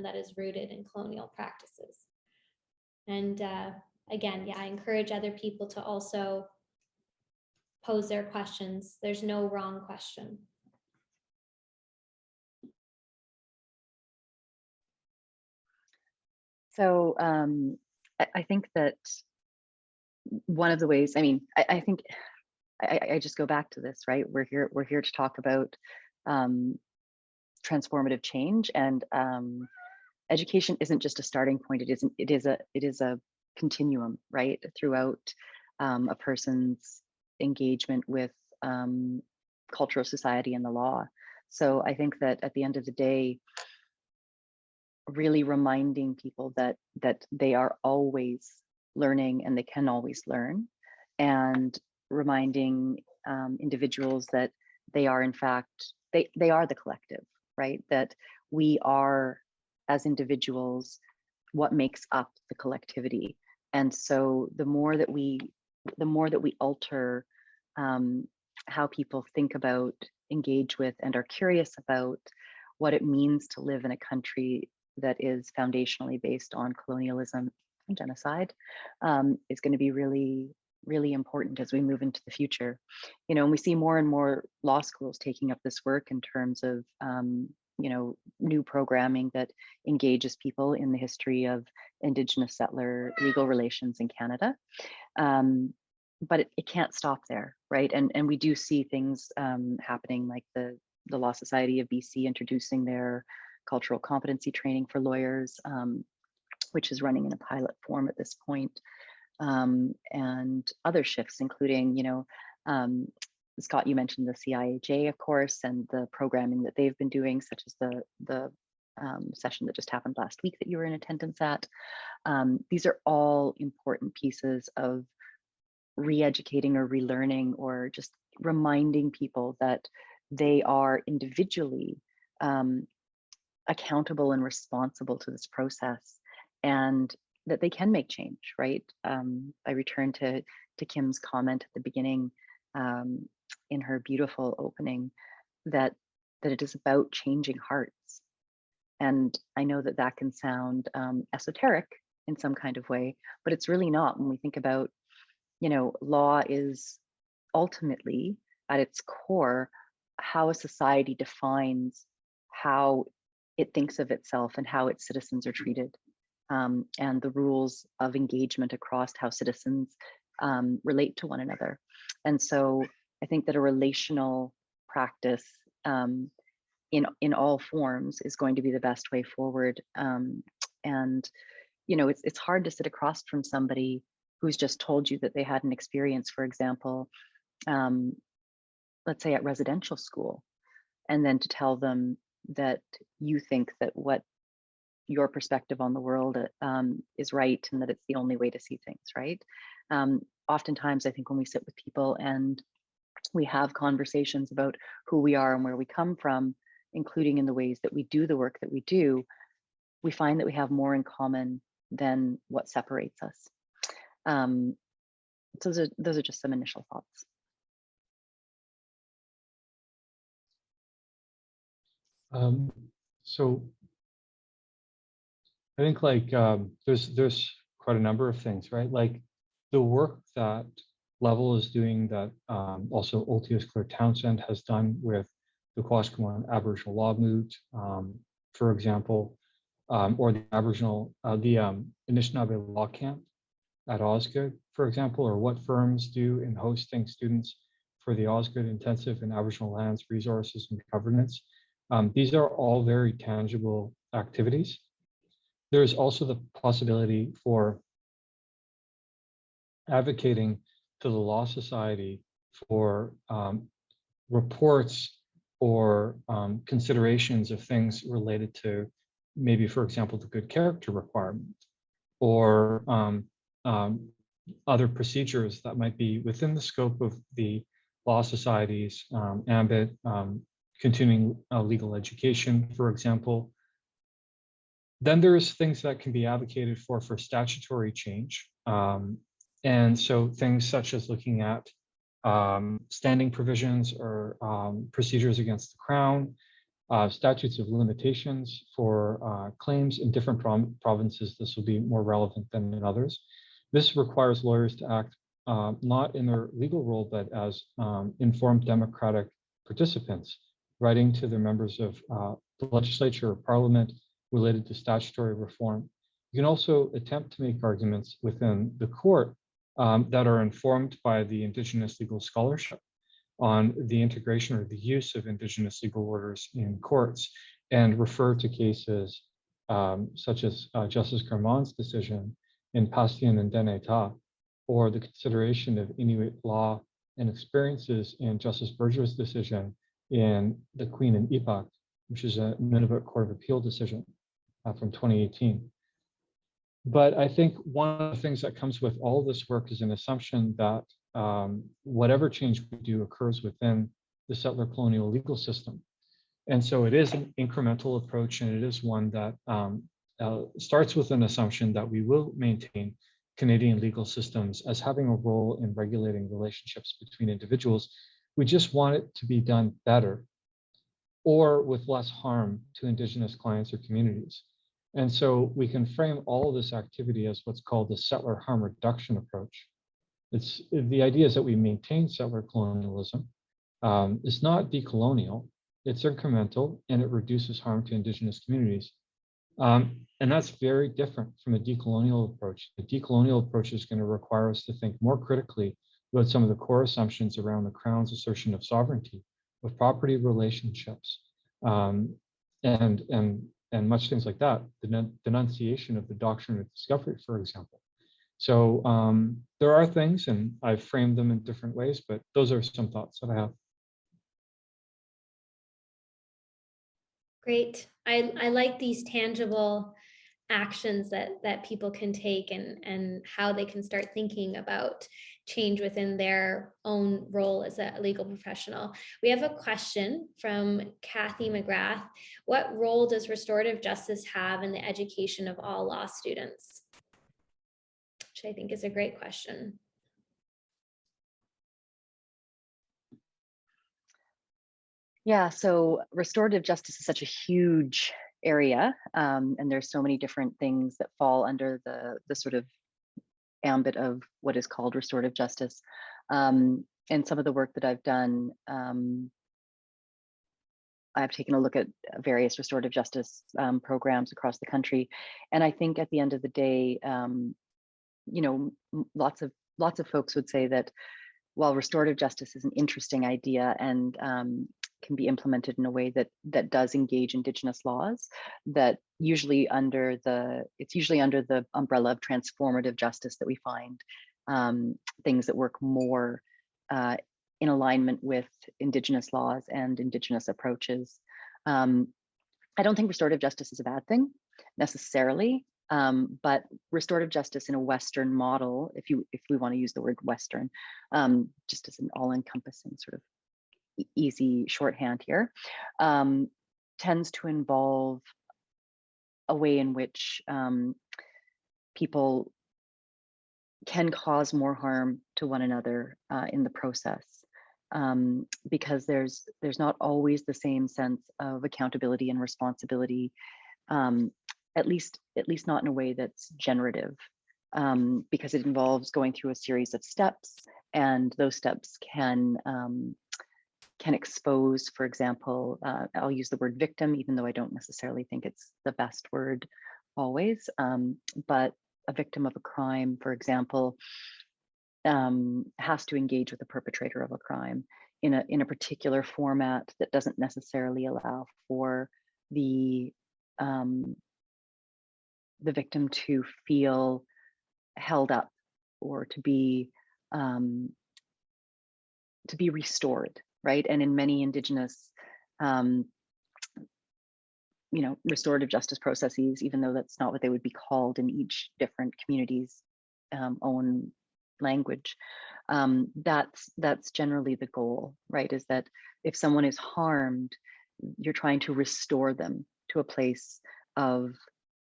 that is rooted in colonial practices? And again, yeah, I encourage other people to also pose their questions. There's no wrong question. So I think that one of the ways, I mean, I think I just go back to this, right? We're here to talk about transformative change, and education isn't just a starting point. It is a continuum, right, throughout a person's engagement with cultural society and the law. So I think that at the end of the day, really reminding people that they are always learning and they can always learn, and reminding individuals that they are in fact, they are the collective, right? That we are, as individuals, what makes up the collectivity. And so the more that we alter how people think about, engage with, and are curious about what it means to live in a country that is foundationally based on colonialism and genocide, is going to be really, really important as we move into the future. You know, and we see more and more law schools taking up this work in terms of you know, new programming that engages people in the history of Indigenous settler legal relations in Canada. But it can't stop there, right? And we do see things happening, like the Law Society of BC introducing their cultural competency training for lawyers, which is running in a pilot form at this point, and other shifts, including, you know, Scott, you mentioned the CIAJ, of course, and the programming that they've been doing, such as the session that just happened last week that you were in attendance at. These are all important pieces of re-educating or relearning, or just reminding people that they are individually accountable and responsible to this process, and that they can make change, right? I return to Kim's comment at the beginning, in her beautiful opening, that it is about changing hearts. And I know that that can sound esoteric in some kind of way, but it's really not. When we think about, you know, law is ultimately at its core how a society defines how it thinks of itself and how its citizens are treated, and the rules of engagement across how citizens relate to one another. And so I think that a relational practice in all forms is going to be the best way forward. And you know, it's hard to sit across from somebody who's just told you that they had an experience, for example, let's say at residential school, and then to tell them that you think that what your perspective on the world is right, and that it's the only way to see things, right? Oftentimes, I think when we sit with people and we have conversations about who we are and where we come from, including in the ways that we do the work that we do, we find that we have more in common than what separates us. So those are just some initial thoughts. So I think like there's quite a number of things, right? Like the work that Level is doing, that also Oltius Claire Townsend has done with the Quashqueman Aboriginal Law Moot, for example, or the Anishinaabe Law Camp at Osgoode, for example, or what firms do in hosting students for the Osgoode Intensive in Aboriginal Lands, Resources, and Governance. These are all very tangible activities. There's also the possibility for advocating to the Law Society for reports or considerations of things related to maybe, for example, the good character requirement, or other procedures that might be within the scope of the Law Society's ambit, continuing legal education, for example. Then there's things that can be advocated for statutory change. And so things such as looking at standing provisions or procedures against the Crown, statutes of limitations for claims in different provinces. This will be more relevant than in others. This requires lawyers to act not in their legal role, but as informed democratic participants, writing to their members of the legislature or parliament related to statutory reform. You can also attempt to make arguments within the court that are informed by the Indigenous legal scholarship on the integration or the use of Indigenous legal orders in courts, and refer to cases such as Justice Garmon's decision in Pastien and Deneta, or the consideration of Inuit law and experiences in Justice Berger's decision in the Queen and Epoch, which is a Nunavut Court of Appeal decision from 2018. But I think one of the things that comes with all this work is an assumption that whatever change we do occurs within the settler colonial legal system. And so it is an incremental approach, and it is one that starts with an assumption that we will maintain Canadian legal systems as having a role in regulating relationships between individuals. We just want it to be done better or with less harm to Indigenous clients or communities. And so we can frame all of this activity as what's called the settler harm reduction approach. The idea is that we maintain settler colonialism. It's not decolonial, it's incremental, and it reduces harm to Indigenous communities. And that's very different from a decolonial approach. The decolonial approach is going to require us to think more critically about some of the core assumptions around the Crown's assertion of sovereignty, of property relationships, and much things like that, the denunciation of the doctrine of discovery, for example. So there are things, and I've framed them in different ways, but those are some thoughts that I have. Great. I like these tangible actions that people can take, and how they can start thinking about change within their own role as a legal professional. We have a question from Kathy McGrath. What role does restorative justice have in the education of all law students? Which I think is a great question. Yeah, so restorative justice is such a huge area, and there's so many different things that fall under the sort of ambit of what is called restorative justice. And some of the work that I've done, I've taken a look at various restorative justice programs across the country, and I think at the end of the day, you know, lots of folks would say that while restorative justice is an interesting idea and can be implemented in a way that does engage Indigenous laws, that it's usually under the umbrella of transformative justice that we find things that work more in alignment with Indigenous laws and Indigenous approaches. I don't think restorative justice is a bad thing necessarily, but restorative justice in a Western model, if we want to use the word Western, just as an all-encompassing sort of easy shorthand here, tends to involve a way in which people can cause more harm to one another in the process, because there's not always the same sense of accountability and responsibility, at least not in a way that's generative, because it involves going through a series of steps, and those steps can expose, for example, I'll use the word victim, even though I don't necessarily think it's the best word always, but a victim of a crime, for example, has to engage with the perpetrator of a crime in a particular format that doesn't necessarily allow for the victim to feel held up or to be restored, right? And in many Indigenous restorative justice processes, even though that's not what they would be called in each different community's own language, that's generally the goal, right? Is that if someone is harmed, you're trying to restore them to a place of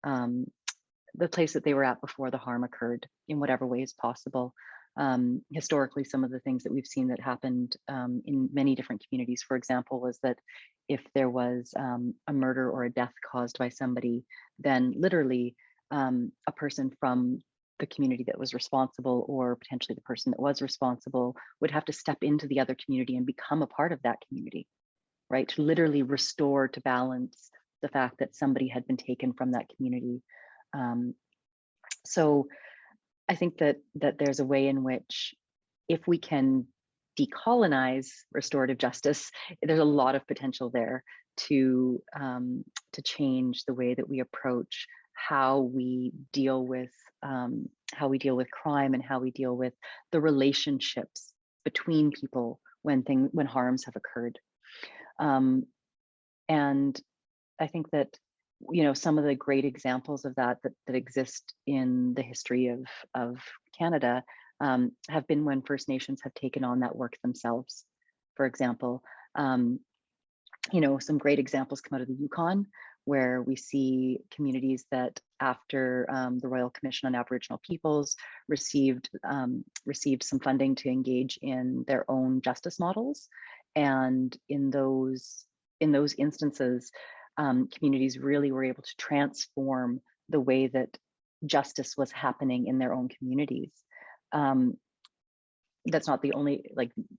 the place that they were at before the harm occurred, in whatever way is possible. Historically, some of the things that we've seen that happened in many different communities, for example, was that if there was a murder or a death caused by somebody, then literally a person from the community that was responsible, or potentially the person that was responsible, would have to step into the other community and become a part of that community, right? To literally restore, to balance the fact that somebody had been taken from that community. So I think that there's a way in which, if we can decolonize restorative justice, there's a lot of potential there to change the way that we approach how we deal with crime, and how we deal with the relationships between people when harms have occurred. And I think that some of the great examples of that exist in the history of Canada have been when First Nations have taken on that work themselves. For example, some great examples come out of the Yukon, where we see communities that, after the Royal Commission on Aboriginal Peoples received some funding to engage in their own justice models, and in those instances, communities really were able to transform the way that justice was happening in their own communities. That's not the only,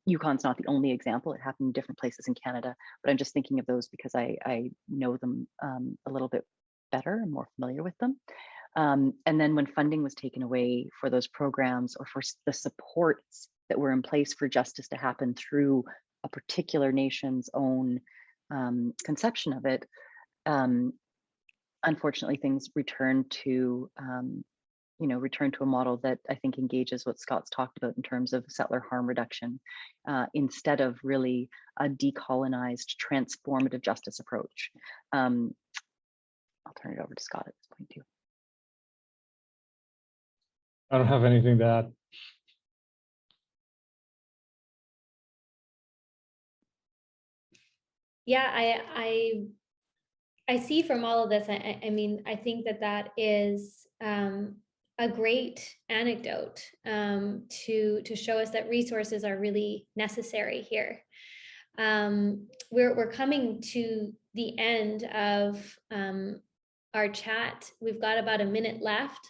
Yukon's not the only example. It happened in different places in Canada, but I'm just thinking of those because I know them a little bit better and more familiar with them. And then when funding was taken away for those programs, or for the supports that were in place for justice to happen through a particular nation's own conception of it, unfortunately, things returned to a model that I think engages what Scott's talked about in terms of settler harm reduction, instead of really a decolonized, transformative justice approach. I'll turn it over to Scott at this point too. I don't have anything to add. Yeah, I see from all of this, I mean, I think that is a great anecdote to show us that resources are really necessary here. We're coming to the end of our chat. We've got about a minute left.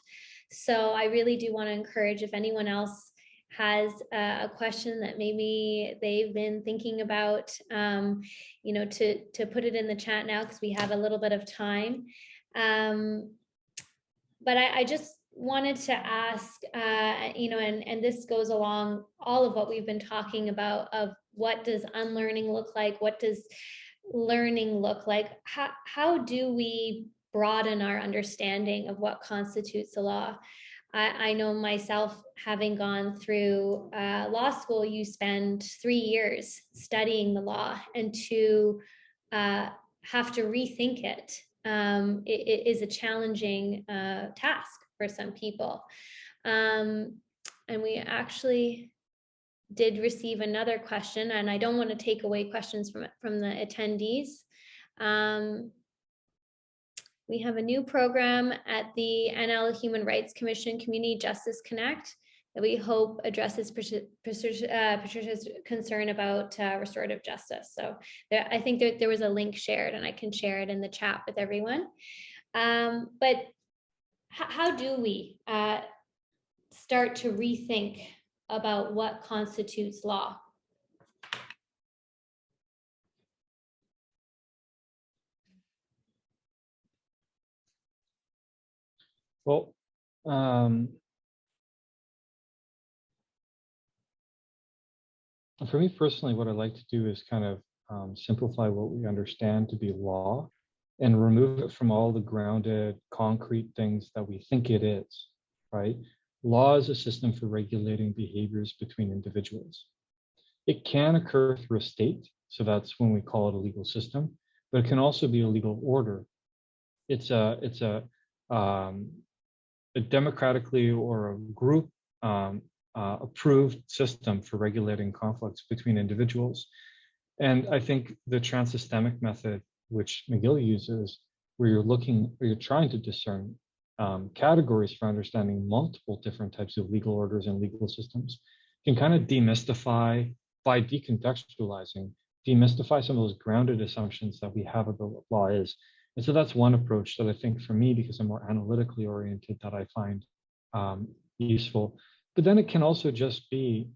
So I really do want to encourage, if anyone else has a question that maybe they've been thinking about, to put it in the chat now, because we have a little bit of time. But I just wanted to ask, and this goes along all of what we've been talking about, of what does unlearning look like? What does learning look like? How do we broaden our understanding of what constitutes the law? I know myself, having gone through law school, you spend 3 years studying the law, and to have to rethink it, it is a challenging task for some people. And we actually did receive another question, and I don't want to take away questions from the attendees. We have a new program at the NL Human Rights Commission Community Justice Connect that we hope addresses Patricia's concern about restorative justice. So I think that there was a link shared, and I can share it in the chat with everyone. But how do we start to rethink about what constitutes law? Well, for me personally, what I like to do is kind of simplify what we understand to be law and remove it from all the grounded, concrete things that we think it is, right? Law is a system for regulating behaviors between individuals. It can occur through a state, so that's when we call it a legal system, but it can also be a legal order. It's a democratically or a group approved system for regulating conflicts between individuals. And I think the transsystemic method, which McGill uses, where you're trying to discern categories for understanding multiple different types of legal orders and legal systems, can kind of demystify, by decontextualizing, demystify some of those grounded assumptions that we have about what law is. And so that's one approach that I think for me, because I'm more analytically oriented, that I find useful. But then it can also just be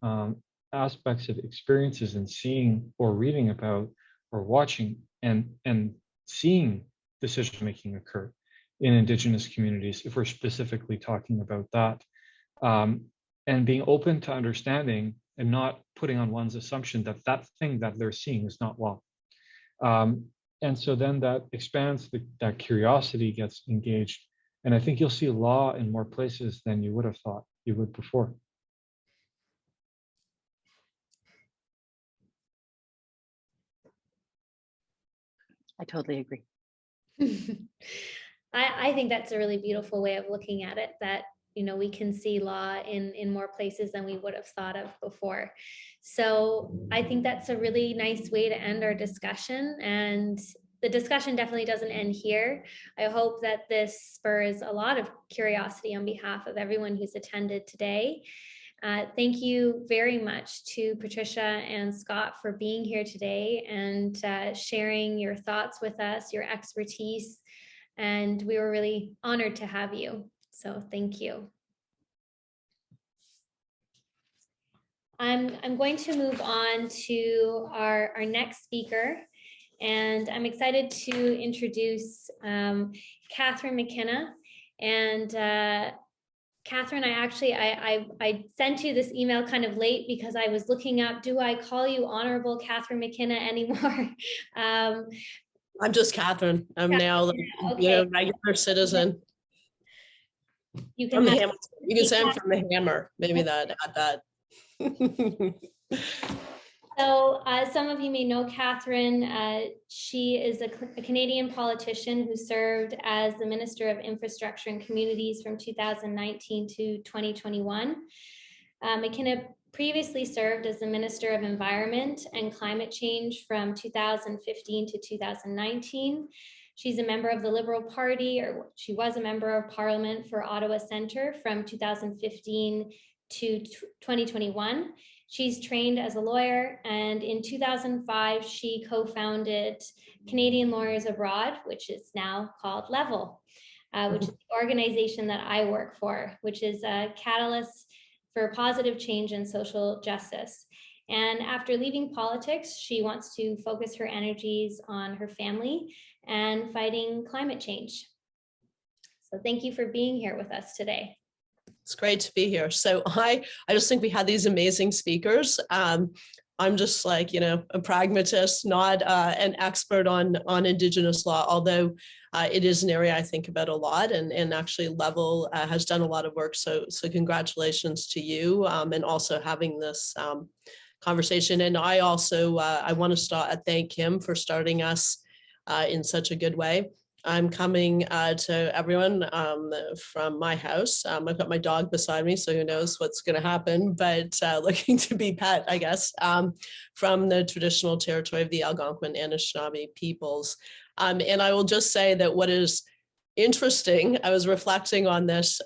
aspects of experiences and seeing or reading about or watching and seeing decision-making occur in Indigenous communities, if we're specifically talking about that, and being open to understanding and not putting on one's assumption that that thing that they're seeing is not law. And so then that expands, that curiosity gets engaged. And I think you'll see law in more places than you would have thought you would before. I totally agree. I think that's a really beautiful way of looking at it, that we can see law in more places than we would have thought of before. So I think that's a really nice way to end our discussion. And the discussion definitely doesn't end here. I hope that this spurs a lot of curiosity on behalf of everyone who's attended today. Thank you very much to Patricia and Scott for being here today and sharing your thoughts with us, your expertise, and we were really honored to have you. So thank you. I'm going to move on to our next speaker, and I'm excited to introduce Catherine Mckenna. And Catherine, I sent you this email kind of late because I was looking up, do I call you Honorable Catherine Mckenna anymore? I'm just Catherine. I'm now a regular citizen. You can say I'm from the Hammer. Maybe that add that. So some of you may know Catherine. She is a Canadian politician who served as the Minister of Infrastructure and Communities from 2019 to 2021. Mckenna previously served as the Minister of Environment and Climate Change from 2015 to 2019. She's a member of the Liberal Party, or she was a member of Parliament for Ottawa Centre from 2015 to 2021. She's trained as a lawyer, and in 2005, she co-founded Canadian Lawyers Abroad, which is now called Level, which is the organization that I work for, which is a catalyst for positive change and social justice. And after leaving politics, she wants to focus her energies on her family and fighting climate change. So thank you for being here with us today. It's great to be here. So I just think we had these amazing speakers. I'm just like, a pragmatist, not an expert on Indigenous law, although it is an area I think about a lot, and actually Level has done a lot of work. So congratulations to you, and also having this conversation. And I also, I want to thank him for starting us in such a good way. I'm coming to everyone from my house. I've got my dog beside me, so who knows what's going to happen, but looking to be pet, I guess, from the traditional territory of the Algonquin Anishinaabe peoples. And I will just say that what is interesting. I was reflecting on this.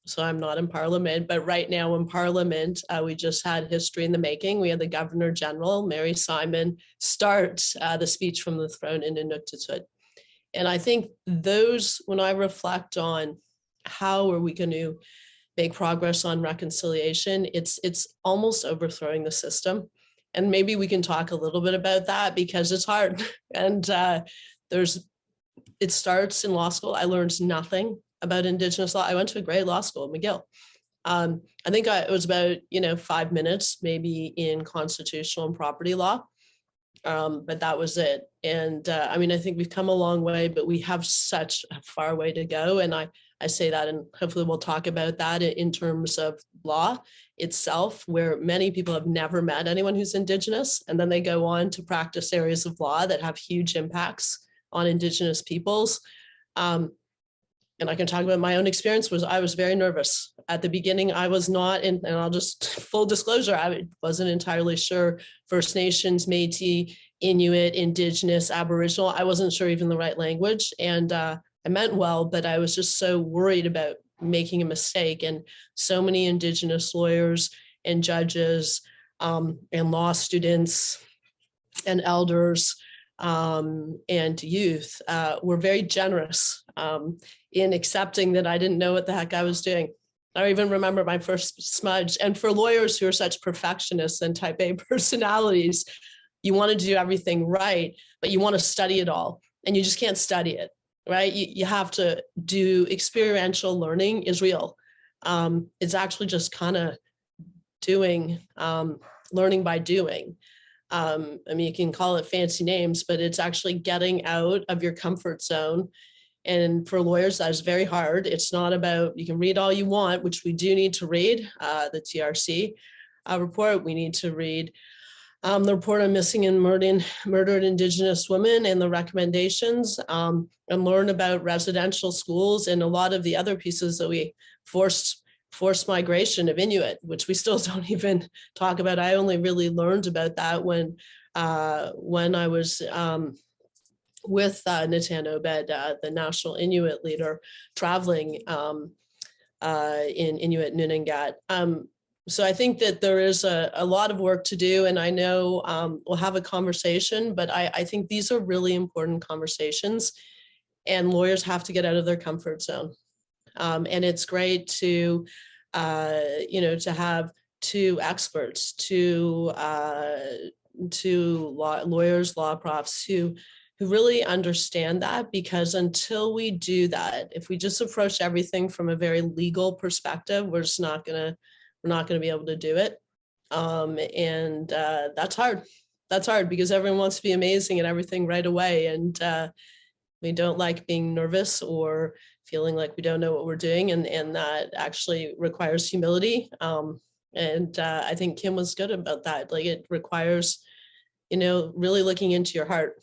So I'm not in Parliament, but right now in Parliament, we just had history in the making. We had the Governor General, Mary Simon, start the speech from the throne in Inuktitut. And I think those, when I reflect on how are we going to make progress on reconciliation, it's almost overthrowing the system. And maybe we can talk a little bit about that because it's hard. And it starts in law school. I learned nothing about Indigenous law. I went to a great law school, McGill. I think it was about 5 minutes maybe in constitutional and property law, but that was it. And I mean, I think we've come a long way, but we have such a far way to go. And I say that, and hopefully we'll talk about that in terms of law itself, where many people have never met anyone who's Indigenous, and then they go on to practice areas of law that have huge impacts on Indigenous peoples. And I can talk about my own experience. I was very nervous at the beginning. I was not, and I'll just full disclosure, I wasn't entirely sure First Nations, Métis, Inuit, Indigenous, Aboriginal. I wasn't sure even the right language, and I meant well, but I was just so worried about making a mistake. And so many Indigenous lawyers and judges and law students and elders and youth were very generous in accepting that I didn't know what the heck I was doing. I even remember my first smudge. And for lawyers who are such perfectionists and type A personalities, you want to do everything right, but you want to study it all, and you just can't study it, right? You have to do experiential learning is real. It's actually just kind of doing, learning by doing. I mean, you can call it fancy names, but it's actually getting out of your comfort zone. And for lawyers, that is very hard. It's not about, you can read all you want, which we do need to read, the TRC report. We need to read the report on missing and murdered Indigenous women and the recommendations, and learn about residential schools and a lot of the other pieces that we forced migration of Inuit, which we still don't even talk about. I only really learned about that when I was with Nitan Obed, the national Inuit leader, traveling in Inuit Nunangat. So I think that there is a lot of work to do, and I know we'll have a conversation, but I think these are really important conversations, and lawyers have to get out of their comfort zone. And it's great to, to have two experts, two lawyers, law profs who really understand that, because until we do that, if we just approach everything from a very legal perspective, we're just not gonna be able to do it. And that's hard. That's hard because everyone wants to be amazing and everything right away. And we don't like being nervous or feeling like we don't know what we're doing. And that actually requires humility. And I think Kim was good about that. Like, it requires, really looking into your heart.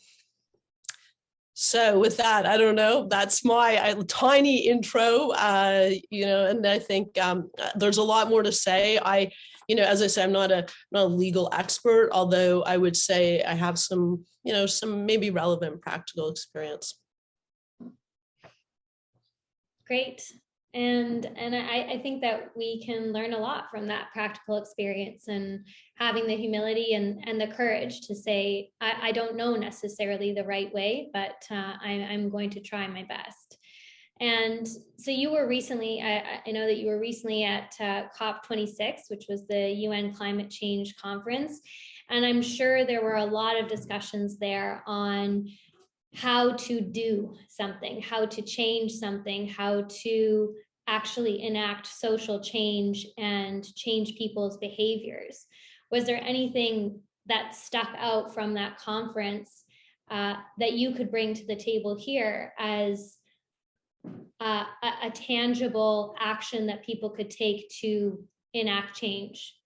So with that, I don't know, that's my tiny intro, and I think there's a lot more to say. As I said, I'm not a legal expert, although I would say I have some maybe relevant practical experience. Great. And I think that we can learn a lot from that practical experience, and having the humility and the courage to say, I don't know necessarily the right way, but I'm going to try my best. And so you were recently, I know that you were recently at COP26, which was the UN Climate Change Conference. And I'm sure there were a lot of discussions there on how to do something, how to change something, how to actually enact social change and change people's behaviors. Was there anything that stuck out from that conference that you could bring to the table here as a tangible action that people could take to enact change?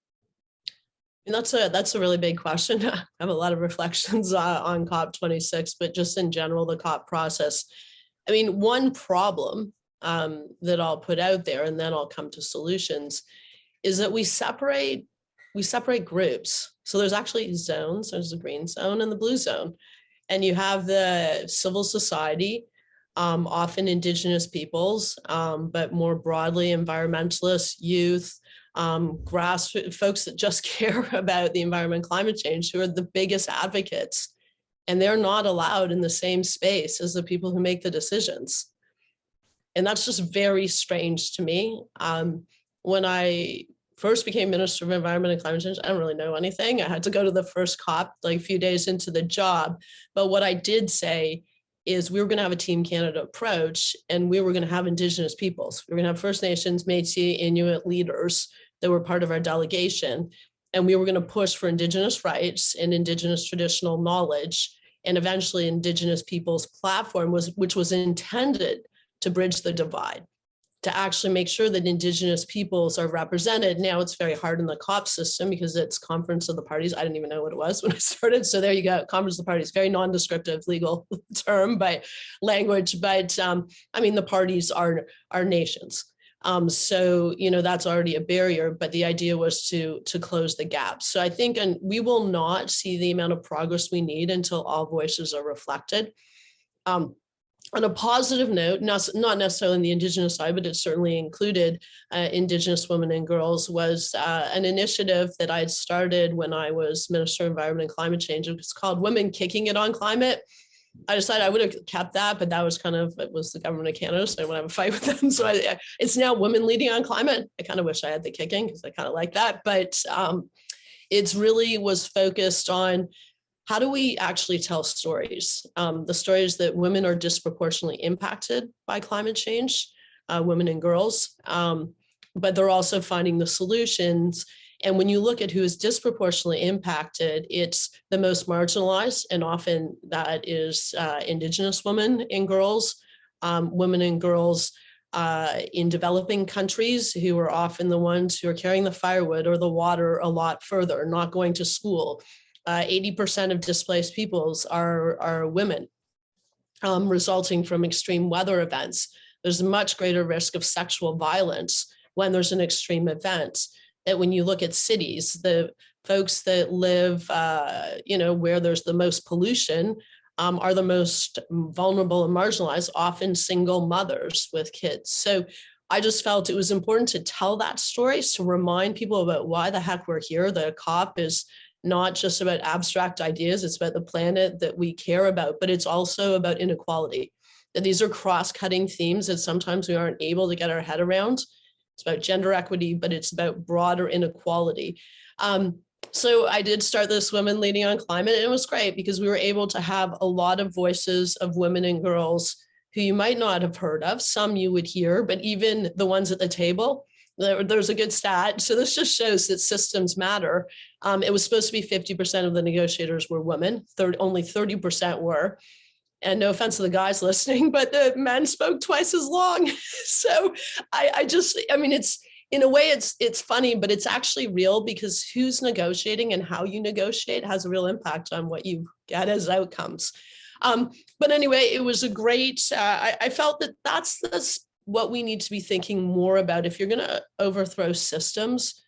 And that's a really big question. I have a lot of reflections on COP26, but just in general, the COP process. I mean, one problem that I'll put out there, and then I'll come to solutions, is that we separate groups. So there's actually zones. There's the green zone and the blue zone, and you have the civil society, often Indigenous peoples, but more broadly environmentalists, youth, grassroots folks that just care about the environment and climate change, who are the biggest advocates. And they're not allowed in the same space as the people who make the decisions. And that's just very strange to me. When I first became Minister of Environment and Climate Change, I don't really know anything. I had to go to the first COP like a few days into the job. But what I did say is we were going to have a Team Canada approach, and we were going to have Indigenous peoples. We were going to have First Nations, Métis, Inuit leaders that were part of our delegation. And we were going to push for Indigenous rights and Indigenous traditional knowledge, and eventually Indigenous peoples platform, which was intended to bridge the divide, to actually make sure that Indigenous peoples are represented. Now it's very hard in the COP system because it's Conference of the Parties. I didn't even know what it was when I started. So there you go, Conference of the Parties, very non-descriptive legal term by language, but I mean, the parties are nations. So, you know, that's already a barrier, but the idea was to close the gap. So I think, and we will not see the amount of progress we need until all voices are reflected. On a positive note, not necessarily in the Indigenous side, but it certainly included Indigenous women and girls, was an initiative that I'd started when I was Minister of Environment and Climate Change. It was called Women Kicking It on Climate. I decided I would have kept that, but that was it was the government of Canada, so I wouldn't have a fight with them. So it's now Women Leading on Climate. I kind of wish I had the kicking because I kind of like that, but it's really was focused on how do we actually tell stories? The stories that women are disproportionately impacted by climate change, women and girls, but they're also finding the solutions. And when you look at who is disproportionately impacted, it's the most marginalized, and often that is Indigenous women and girls, women and girls in developing countries who are often the ones who are carrying the firewood or the water a lot further, not going to school. 80% of displaced peoples are women, resulting from extreme weather events. There's a much greater risk of sexual violence when there's an extreme event. That when you look at cities, the folks that live, where there's the most pollution are the most vulnerable and marginalized, often single mothers with kids. So I just felt it was important to tell that story, to remind people about why the heck we're here. The COP is not just about abstract ideas, it's about the planet that we care about, but it's also about inequality. That these are cross-cutting themes that sometimes we aren't able to get our head around. It's about gender equity, but it's about broader inequality. So I did start this Women Leading on Climate, and it was great because we were able to have a lot of voices of women and girls who you might not have heard of. Some you would hear, but even the ones at the table, there's a good stat. So this just shows that systems matter. It was supposed to be 50% of the negotiators were women, only 30% were. And no offense to the guys listening, but the men spoke twice as long. So it's in a way it's funny, but it's actually real because who's negotiating and how you negotiate has a real impact on what you get as outcomes. But anyway, it was a great, I felt that that's what we need to be thinking more about. If you're going to overthrow systems,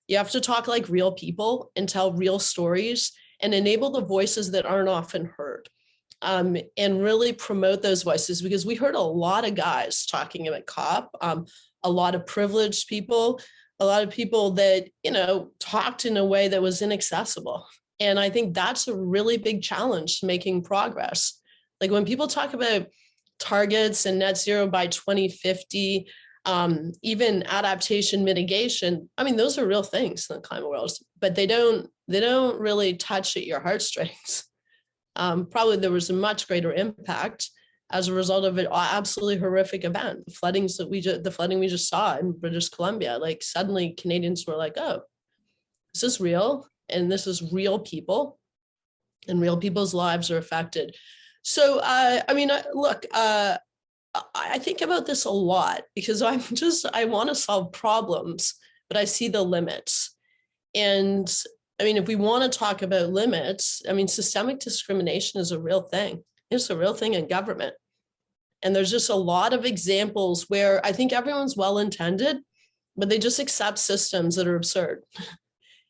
you have to talk like real people and tell real stories and enable the voices that aren't often heard. And really promote those voices, because we heard a lot of guys talking about COP, a lot of privileged people, a lot of people that, talked in a way that was inaccessible. And I think that's a really big challenge to making progress. Like when people talk about targets and net zero by 2050, even adaptation mitigation, I mean, those are real things in the climate world, but they don't really touch at your heartstrings. Probably there was a much greater impact as a result of an absolutely horrific event. The flooding we just saw in British Columbia, like suddenly Canadians were like, oh, this is real, and this is real people, and real people's lives are affected. So, I think about this a lot because I want to solve problems, but I see the limits. And if we want to talk about limits, systemic discrimination is a real thing. It's a real thing in government. And there's just a lot of examples where I think everyone's well-intended, but they just accept systems that are absurd.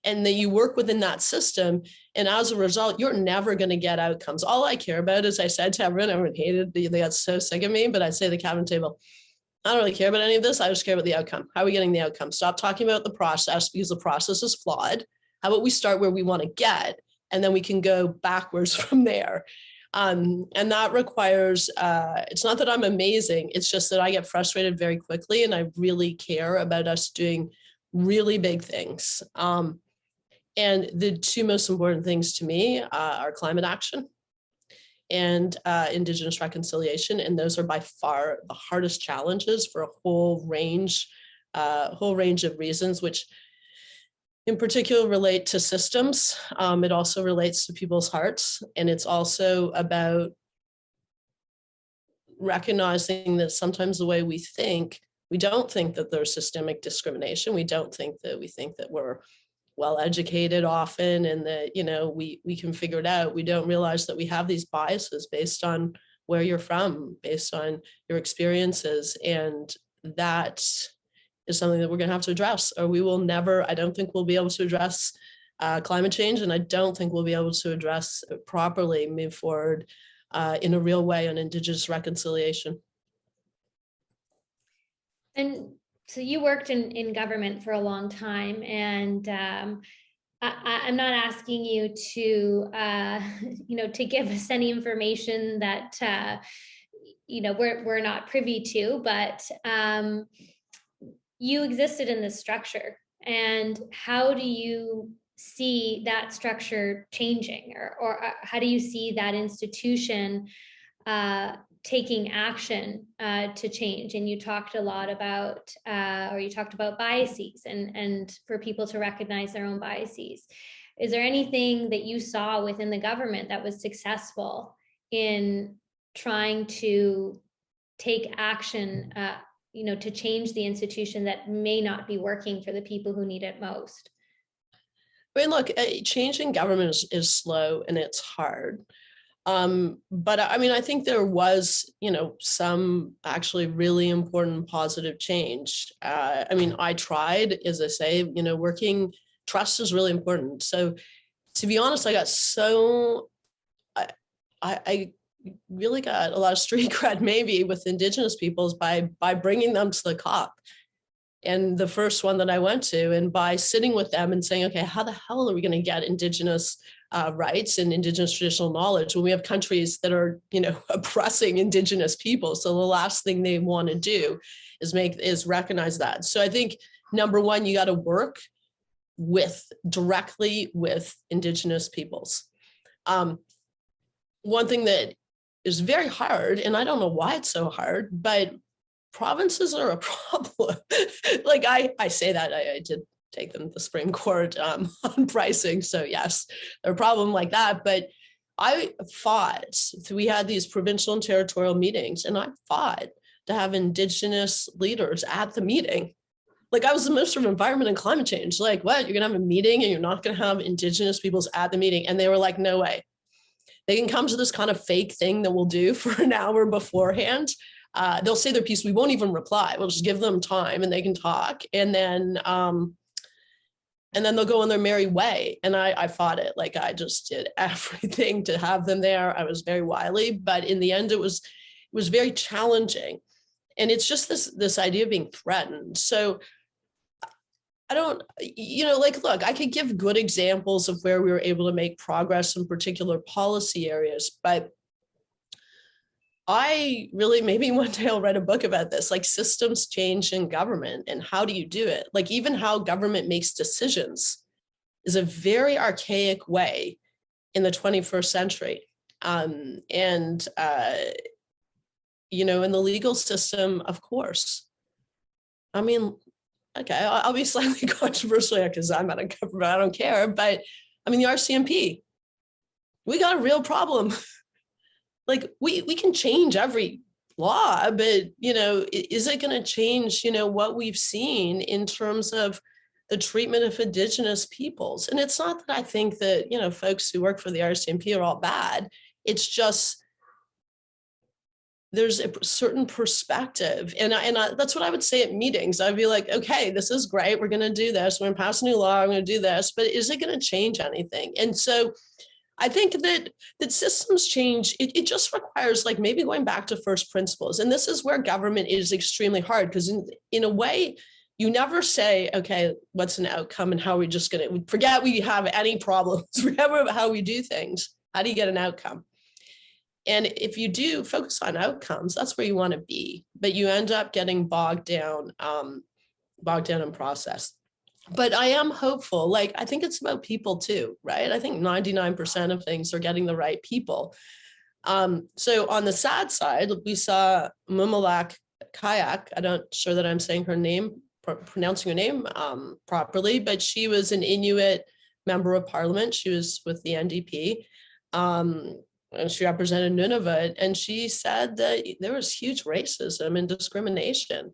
and then you work within that system. And as a result, you're never going to get outcomes. All I care about, as I said to everyone hated, they got so sick of me, but I'd say at the cabin table, I don't really care about any of this. I just care about the outcome. How are we getting the outcome? Stop talking about the process because the process is flawed. How about we start where we want to get, and then we can go backwards from there. And that requires, it's not that I'm amazing. It's just that I get frustrated very quickly, and I really care about us doing really big things. And the two most important things to me are climate action and Indigenous reconciliation. And those are by far the hardest challenges for a whole range of reasons, which in particular relate to systems. It also relates to people's hearts. And it's also about recognizing that sometimes the way we don't think that there's systemic discrimination. We think that we're well educated often, and that, you know, we can figure it out. We don't realize that we have these biases based on where you're from, based on your experiences. And that is something that we're going to have to address, or we will never, I don't think we'll be able to address climate change. And I don't think we'll be able to address properly, move forward in a real way on Indigenous reconciliation. And so you worked in government for a long time, and I'm not asking you to, to give us any information that, we're not privy to, but you existed in this structure. And how do you see that structure changing, or how do you see that institution taking action to change? And you talked a lot about, you talked about biases and for people to recognize their own biases. Is there anything that you saw within the government that was successful in trying to take action, to change the institution that may not be working for the people who need it most? I mean, look, changing government is slow and it's hard. But I mean, I think there was, some actually really important positive change. I mean, I tried, as I say, working, trust is really important. So to be honest, I really got a lot of street cred maybe with Indigenous peoples by bringing them to the COP. And the first one that I went to, and by sitting with them and saying, okay, how the hell are we going to get Indigenous rights and Indigenous traditional knowledge when we have countries that are, oppressing Indigenous people? So the last thing they want to do is recognize that. So I think, number one, you got to work directly with Indigenous peoples. One thing that is very hard, and I don't know why it's so hard, but provinces are a problem. Like I say that I did take them to the Supreme Court on pricing. So yes, they're a problem like that. But I fought, we had these provincial and territorial meetings, and I fought to have Indigenous leaders at the meeting. Like, I was the Minister of Environment and Climate Change. Like, what? You're gonna have a meeting and you're not gonna have Indigenous peoples at the meeting? And they were like, no way. They can come to this kind of fake thing that we'll do for an hour beforehand. They'll say their piece. We won't even reply. We'll just give them time and they can talk. And then they'll go on their merry way. And I fought it. Like, I just did everything to have them there. I was very wily, but in the end, it was very challenging. And it's just this idea of being threatened. So I don't, look, I could give good examples of where we were able to make progress in particular policy areas, but I really, maybe one day I'll write a book about this, like systems change in government and how do you do it? Like, even how government makes decisions is a very archaic way in the 21st century. In the legal system, of course. I mean, okay, I'll be slightly controversial because I'm out of government, I don't care. But I mean, the RCMP, we got a real problem. Like, we can change every law, but, is it going to change, what we've seen in terms of the treatment of Indigenous peoples? And it's not that I think that, folks who work for the RCMP are all bad. It's just there's a certain perspective. And that's what I would say at meetings. I'd be like, okay, this is great. We're going to do this. We're going to pass a new law. I'm going to do this, but is it going to change anything? And so I think that systems change, it just requires like maybe going back to first principles. And this is where government is extremely hard, because in a way, you never say, okay, what's an outcome and how are we just going to forget we have any problems, forget how we do things. How do you get an outcome? And if you do focus on outcomes, that's where you want to be, but you end up getting bogged down in process. But I am hopeful. Like, I think it's about people too, right? I think 99% of things are getting the right people. So on the sad side, we saw Mumalak Kayak. I'm not sure that I'm saying her name, pronouncing her name properly, but she was an Inuit member of parliament. She was with the NDP. And she represented Nunavut, and she said that there was huge racism and discrimination.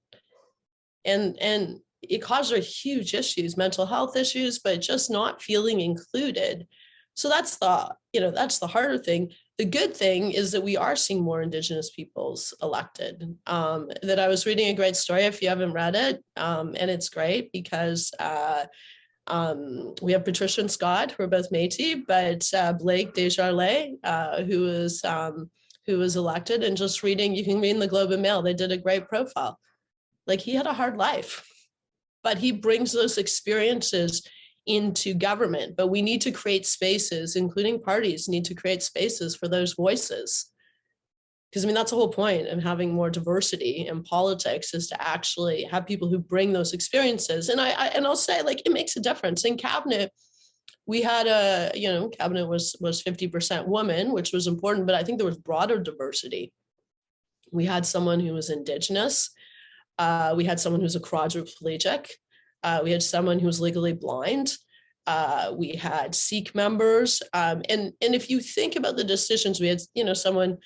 And it caused her huge issues, mental health issues, but just not feeling included. So that's the harder thing. The good thing is that we are seeing more Indigenous peoples elected. That I was reading a great story, if you haven't read it, and it's great because we have Patricia and Scott, who are both Métis, but Blake Desjardins, who was elected, and just reading, you can read in the Globe and Mail, they did a great profile. Like, he had a hard life, but he brings those experiences into government. But we need to create spaces, including parties need to create spaces for those voices. Because I mean, that's the whole point of having more diversity in politics, is to actually have people who bring those experiences. And I'll say, like, it makes a difference. In cabinet, we had cabinet was 50% women, which was important, but I think there was broader diversity. We had someone who was Indigenous. We had someone who's a quadriplegic. We had someone who was legally blind. We had Sikh members. And if you think about the decisions, we had, someone,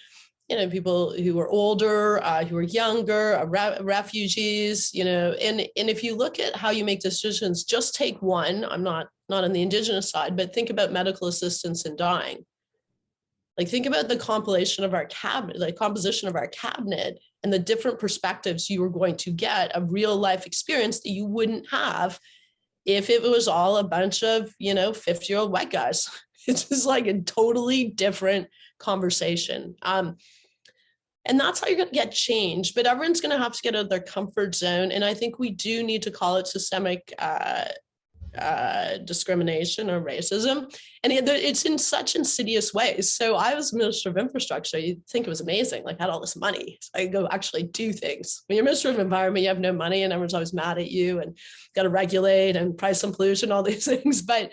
people who were older, who were younger, refugees, and if you look at how you make decisions, just take one, I'm not on the Indigenous side, but think about medical assistance in dying. Like, think about the composition of our cabinet, and the different perspectives you were going to get, a real life experience that you wouldn't have if it was all a bunch of, 50-year-old white guys. It's just like a totally different conversation. And that's how you're going to get change, but everyone's going to have to get out of their comfort zone. And I think we do need to call it systemic discrimination or racism. And it's in such insidious ways. So I was Minister of Infrastructure. You'd think it was amazing. Like, I had all this money, so I could go actually do things. When you're Minister of Environment, you have no money and everyone's always mad at you and got to regulate and price some pollution, all these things. But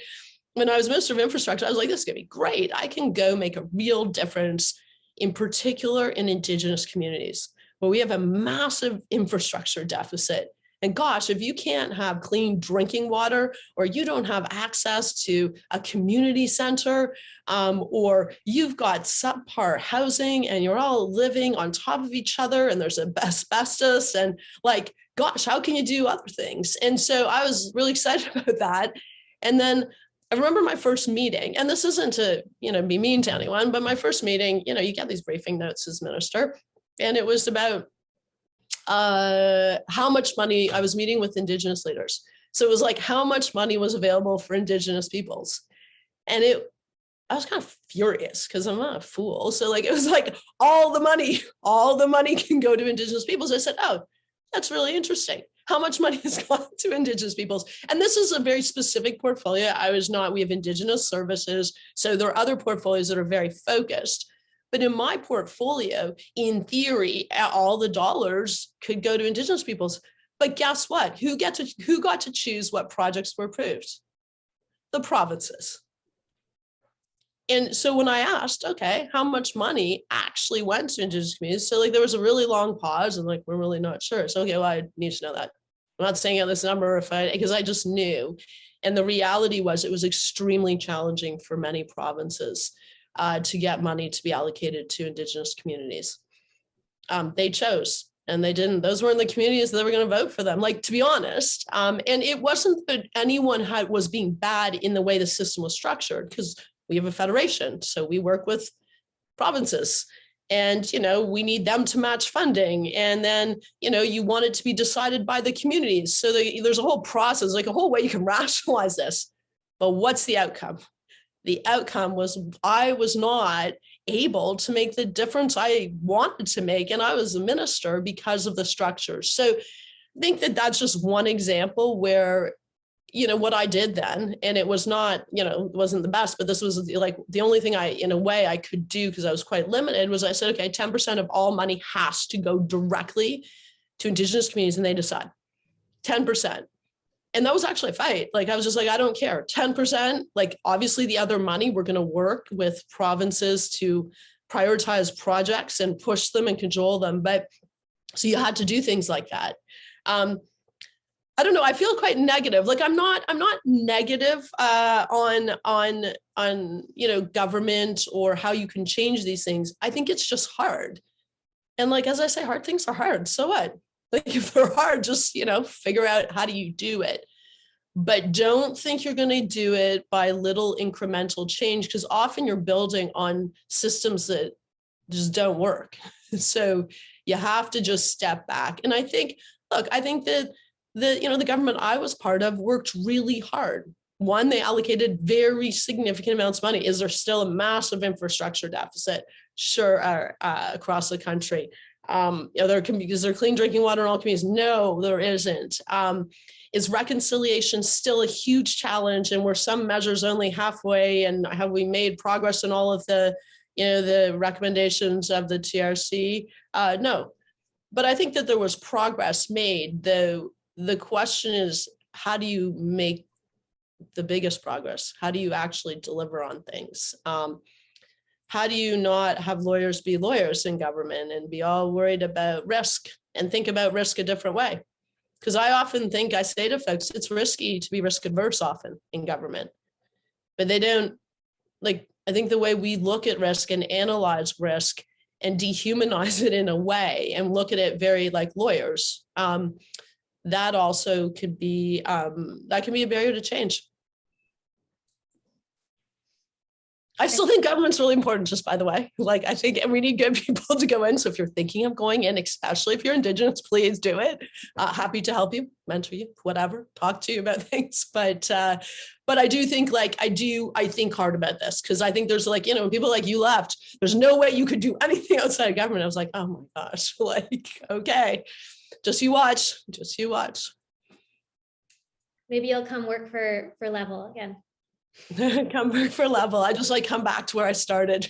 when I was Minister of Infrastructure, I was like, this is going to be great. I can go make a real difference, in particular in Indigenous communities, where we have a massive infrastructure deficit. And gosh, if you can't have clean drinking water, or you don't have access to a community center, or you've got subpar housing and you're all living on top of each other and there's asbestos, and like, gosh, how can you do other things? And so I was really excited about that. And then I remember my first meeting, and this isn't to, be mean to anyone, but my first meeting, you get these briefing notes as minister, and it was about how much money. I was meeting with Indigenous leaders. So it was like, how much money was available for Indigenous peoples? And I was kind of furious because I'm not a fool. So like, it was like, all the money can go to Indigenous peoples. I said, oh, that's really interesting. How much money has gone to Indigenous peoples? And this is a very specific portfolio. We have Indigenous services. So there are other portfolios that are very focused. But in my portfolio, in theory, all the dollars could go to Indigenous peoples. But guess what? Who got to choose what projects were approved? The provinces. And so when I asked, okay, how much money actually went to Indigenous communities? So like, there was a really long pause and like, we're really not sure. So, okay, well, I need to know that. I'm not saying this number because I just knew. And the reality was, it was extremely challenging for many provinces to get money to be allocated to Indigenous communities. They chose, and they didn't. Those weren't the communities that were going to vote for them, like, to be honest. And it wasn't that anyone was being bad in the way the system was structured, because we have a federation, so we work with provinces. And, we need them to match funding. And then, you want it to be decided by the communities. So there's a whole process, like a whole way you can rationalize this. But what's the outcome? The outcome was I was not able to make the difference I wanted to make. And I was a minister because of the structures. So I think that that's just one example where, what I did then, and it was not, it wasn't the best, but this was like the only thing in a way I could do, because I was quite limited, was I said, okay, 10% of all money has to go directly to Indigenous communities, and they decide 10%. And that was actually a fight. Like, I was just like, I don't care. 10%, like, obviously the other money, we're going to work with provinces to prioritize projects and push them and control them. But so you had to do things like that. I don't know. I feel quite negative. Like, I'm not negative on government or how you can change these things. I think it's just hard. And like, as I say, hard things are hard. So what? Like, if they're hard, just, figure out how do you do it. But don't think you're going to do it by little incremental change, because often you're building on systems that just don't work. So you have to just step back. And I think that the government I was part of worked really hard. One, they allocated very significant amounts of money. Is there still a massive infrastructure deficit? Sure, across the country. Is there clean drinking water in all communities? No, there isn't. Is reconciliation still a huge challenge? And were some measures only halfway? And have we made progress in all of the recommendations of the TRC? No. But I think that there was progress made. The question is, how do you make the biggest progress? How do you actually deliver on things? How do you not have lawyers be lawyers in government and be all worried about risk and think about risk a different way? Because I often think, I say to folks, it's risky to be risk adverse often in government, but they don't, like, I think the way we look at risk and analyze risk and dehumanize it in a way and look at it very like lawyers, that also could be, that can be a barrier to change. I still think government's really important, just by the way. Like, I think, and we need good people to go in. So if you're thinking of going in, especially if you're Indigenous, please do it. Happy to help you, mentor you, whatever, talk to you about things. But I do think, like, I think hard about this, because I think there's like, when people like you left, there's no way you could do anything outside of government. I was like, oh my gosh, like, okay, just you watch. Maybe you'll come work for Level again. Come work for Level. I just come back to where I started.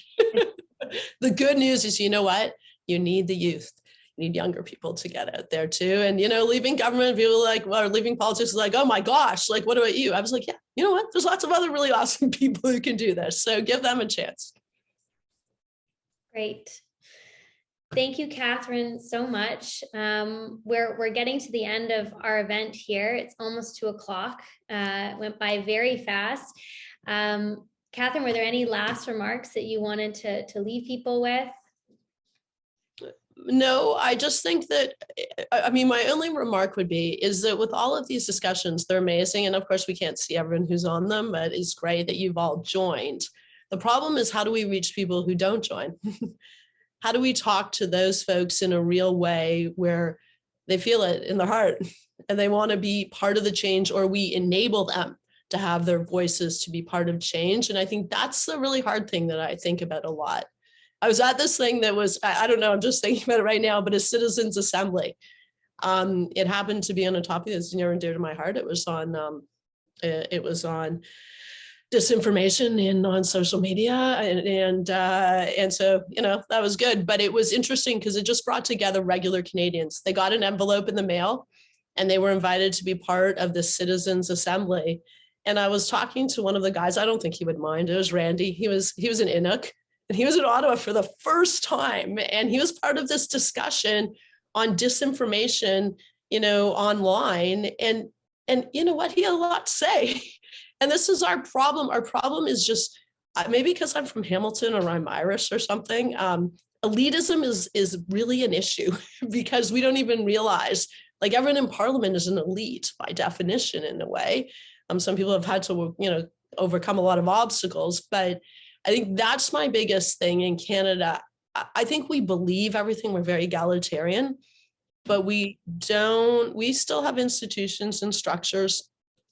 The good news is, you know what? You need the youth. You need younger people to get out there too. And, leaving government, people or leaving politics is like, oh my gosh, like, what about you? I was like, yeah, you know what? There's lots of other really awesome people who can do this. So give them a chance. Great. Thank you, Catherine, so much. We're getting to the end of our event here. It's almost 2:00. It went by very fast. Catherine, were there any last remarks that you wanted to leave people with? No, I just think that, my only remark would be, is that with all of these discussions, they're amazing. And of course, we can't see everyone who's on them, but it's great that you've all joined. The problem is, how do we reach people who don't join? How do we talk to those folks in a real way where they feel it in their heart and they want to be part of the change, or we enable them to have their voices to be part of change? And I think that's the really hard thing that I think about a lot. I was at this thing that was, I don't know, I'm just thinking about it right now, but a citizens assembly. It happened to be on a topic that's near and dear to my heart. It was on disinformation on social media. And so, that was good, but it was interesting because it just brought together regular Canadians. They got an envelope in the mail and they were invited to be part of the citizens assembly. And I was talking to one of the guys, I don't think he would mind. It was Randy. He was an Inuk, and he was in Ottawa for the first time. And he was part of this discussion on disinformation, online. And you know what? He had a lot to say. And this is our problem. Our problem is just, maybe because I'm from Hamilton or I'm Irish or something, elitism is really an issue because we don't even realize, like, everyone in Parliament is an elite by definition in a way. Some people have had to, overcome a lot of obstacles, but I think that's my biggest thing in Canada. I think we believe everything, we're very egalitarian, but we still have institutions and structures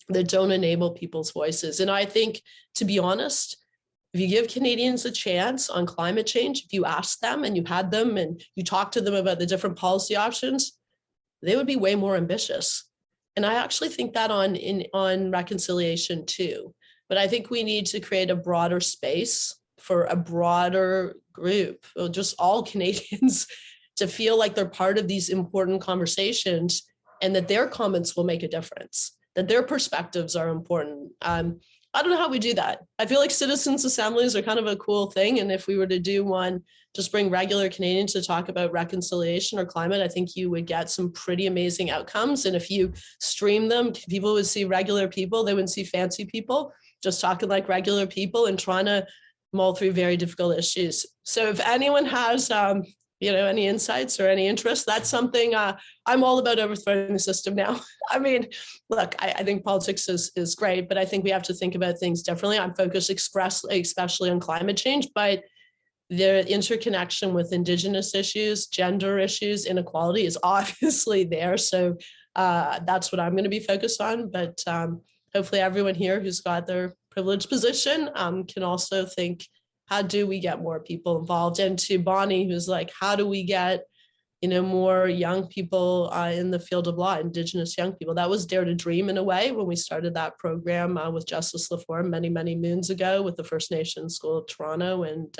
that don't enable people's voices. And I think, to be honest, if you give Canadians a chance on climate change, if you ask them and you had them and you talk to them about the different policy options, they would be way more ambitious. And I actually think that on reconciliation too. But I think we need to create a broader space for a broader group, just all Canadians, to feel like they're part of these important conversations and that their comments will make a difference, that their perspectives are important. I don't know how we do that. I feel like citizens' assemblies are kind of a cool thing. And if we were to do one, just bring regular Canadians to talk about reconciliation or climate, I think you would get some pretty amazing outcomes. And if you stream them, people would see regular people, they wouldn't see fancy people, just talking like regular people and trying to mull through very difficult issues. So if anyone has any insights or any interest, that's something I'm all about, overthrowing the system now. I mean, look, I think politics is great, but I think we have to think about things differently. I'm focused especially on climate change, but the interconnection with Indigenous issues, gender issues, inequality is obviously there. So that's what I'm going to be focused on. But hopefully everyone here who's got their privileged position can also think, how do we get more people involved? And to Bonnie, who's like, how do we get more young people in the field of law, Indigenous young people? That was Dare to Dream in a way when we started that program with Justice Laforme many, many moons ago with the First Nation School of Toronto and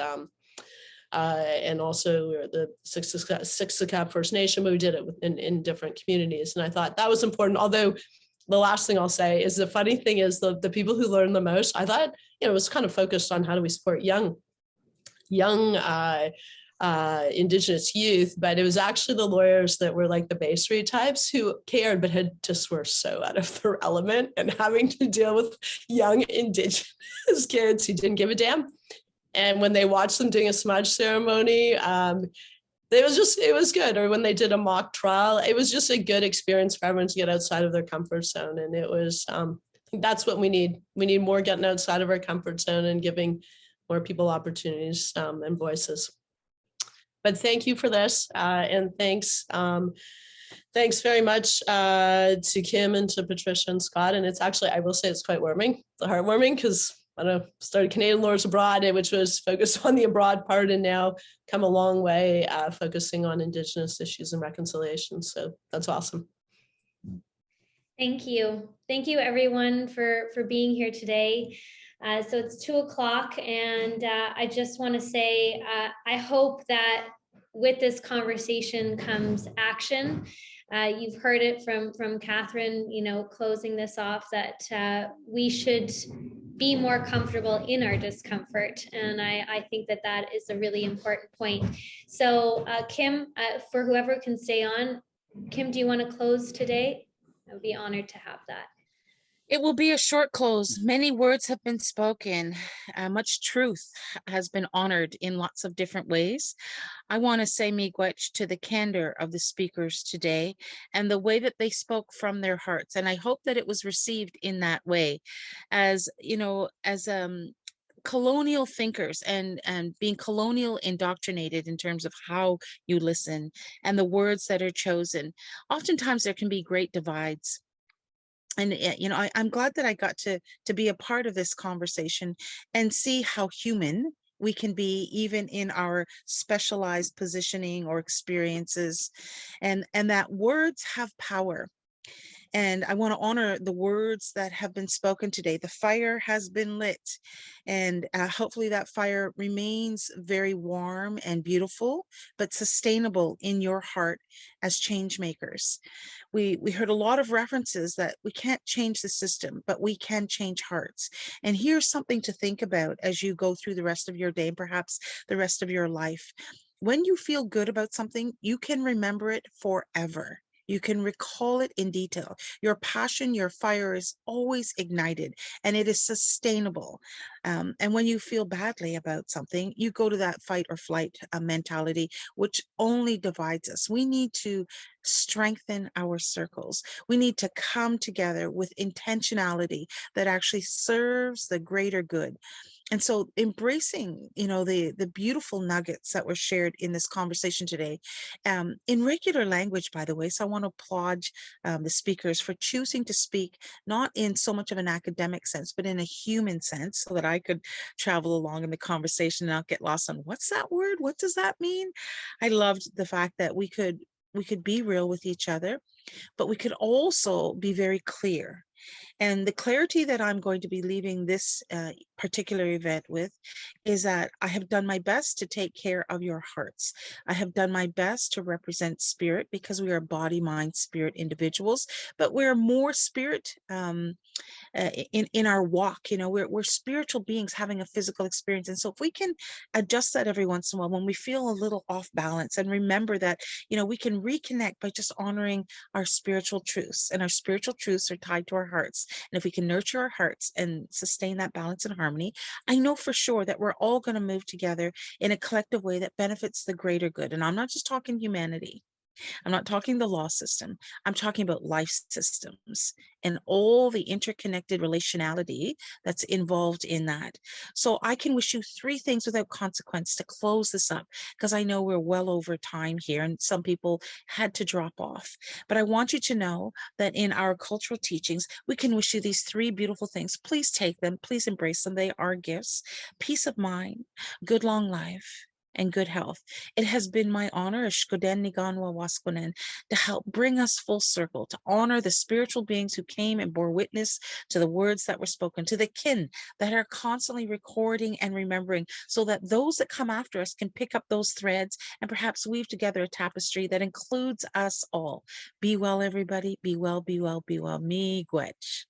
also the Siksika First Nation, but we did it in different communities. And I thought that was important. Although the last thing I'll say is the funny thing is the people who learn the most, I thought, it was kind of focused on how do we support young Indigenous youth, but it was actually the lawyers that were like the Bay Street types who cared, but were so out of their element and having to deal with young Indigenous kids who didn't give a damn. And when they watched them doing a smudge ceremony, it was good. Or when they did a mock trial, it was just a good experience for everyone to get outside of their comfort zone. And it was, I think that's what we need. We need more getting outside of our comfort zone and giving more people opportunities and voices. But thank you for this. And thanks very much to Kim and to Patricia and Scott. And it's actually, I will say it's quite heartwarming because I don't know, started Canadian Lawyers Abroad, which was focused on the abroad part, and now come a long way focusing on Indigenous issues and reconciliation. So that's awesome. Thank you. Thank you everyone for being here today. So it's 2:00 and I just want to say, I hope that with this conversation comes action. You've heard it from Catherine, closing this off, that we should be more comfortable in our discomfort. And I think that is a really important point. So Kim, for whoever can stay on, Kim, do you want to close today? I would be honored to have that. It will be a short close. Many words have been spoken. Much truth has been honored in lots of different ways. I want to say miigwech to the candor of the speakers today and the way that they spoke from their hearts. And I hope that it was received in that way, as colonial thinkers and being colonial indoctrinated in terms of how you listen and the words that are chosen. Oftentimes there can be great divides. And I'm glad that I got to be a part of this conversation and see how human we can be, even in our specialized positioning or experiences, and that words have power. And I want to honor the words that have been spoken today. The fire has been lit, and hopefully that fire remains very warm and beautiful, but sustainable in your heart as change makers. We heard a lot of references that we can't change the system, but we can change hearts. And here's something to think about as you go through the rest of your day, and perhaps the rest of your life. When you feel good about something, you can remember it forever. You can recall it in detail. Your passion, your fire is always ignited, and it is sustainable. And when you feel badly about something, you go to that fight or flight mentality, which only divides us. We need to strengthen our circles. We need to come together with intentionality that actually serves the greater good. And so embracing, the beautiful nuggets that were shared in this conversation today, in regular language, by the way. So I want to applaud the speakers for choosing to speak, not in so much of an academic sense, but in a human sense, so that I could travel along in the conversation and not get lost on what's that word? What does that mean? I loved the fact that we could be real with each other, but we could also be very clear. And the clarity that I'm going to be leaving this particular event with is that I have done my best to take care of your hearts. I have done my best to represent spirit, because we are body, mind, spirit individuals, but we're more spirit in our walk. We're spiritual beings having a physical experience. And so if we can adjust that every once in a while when we feel a little off balance, and remember that, we can reconnect by just honoring our spiritual truths, and our spiritual truths are tied to our hearts. And if we can nurture our hearts and sustain that balance and harmony, I know for sure that we're all going to move together in a collective way that benefits the greater good. And I'm not just talking humanity. I'm not talking the law system. I'm talking about life systems and all the interconnected relationality that's involved in that. So I can wish you 3 things without consequence to close this up, because I know we're well over time here and some people had to drop off. But I want you to know that in our cultural teachings, we can wish you these 3 beautiful things. Please take them. Please embrace them. They are gifts. Peace of mind, good long life, and good health. It has been my honor to help bring us full circle, to honor the spiritual beings who came and bore witness to the words that were spoken, to the kin that are constantly recording and remembering, so that those that come after us can pick up those threads and perhaps weave together a tapestry that includes us all. Be well, everybody. Be well, be well, be well. Miigwech.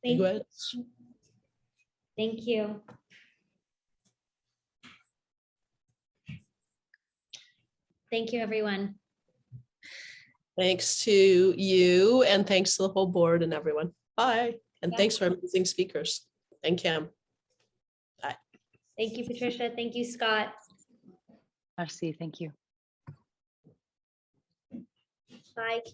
Thank Good. you. Thank you. Thank you, everyone. Thanks to you, and thanks to the whole board and everyone. Bye. And Bye. thanks for amazing speakers. And Kim. Bye. Thank you, Patricia. Thank you, Scott. Merci, thank you. Bye, Kim.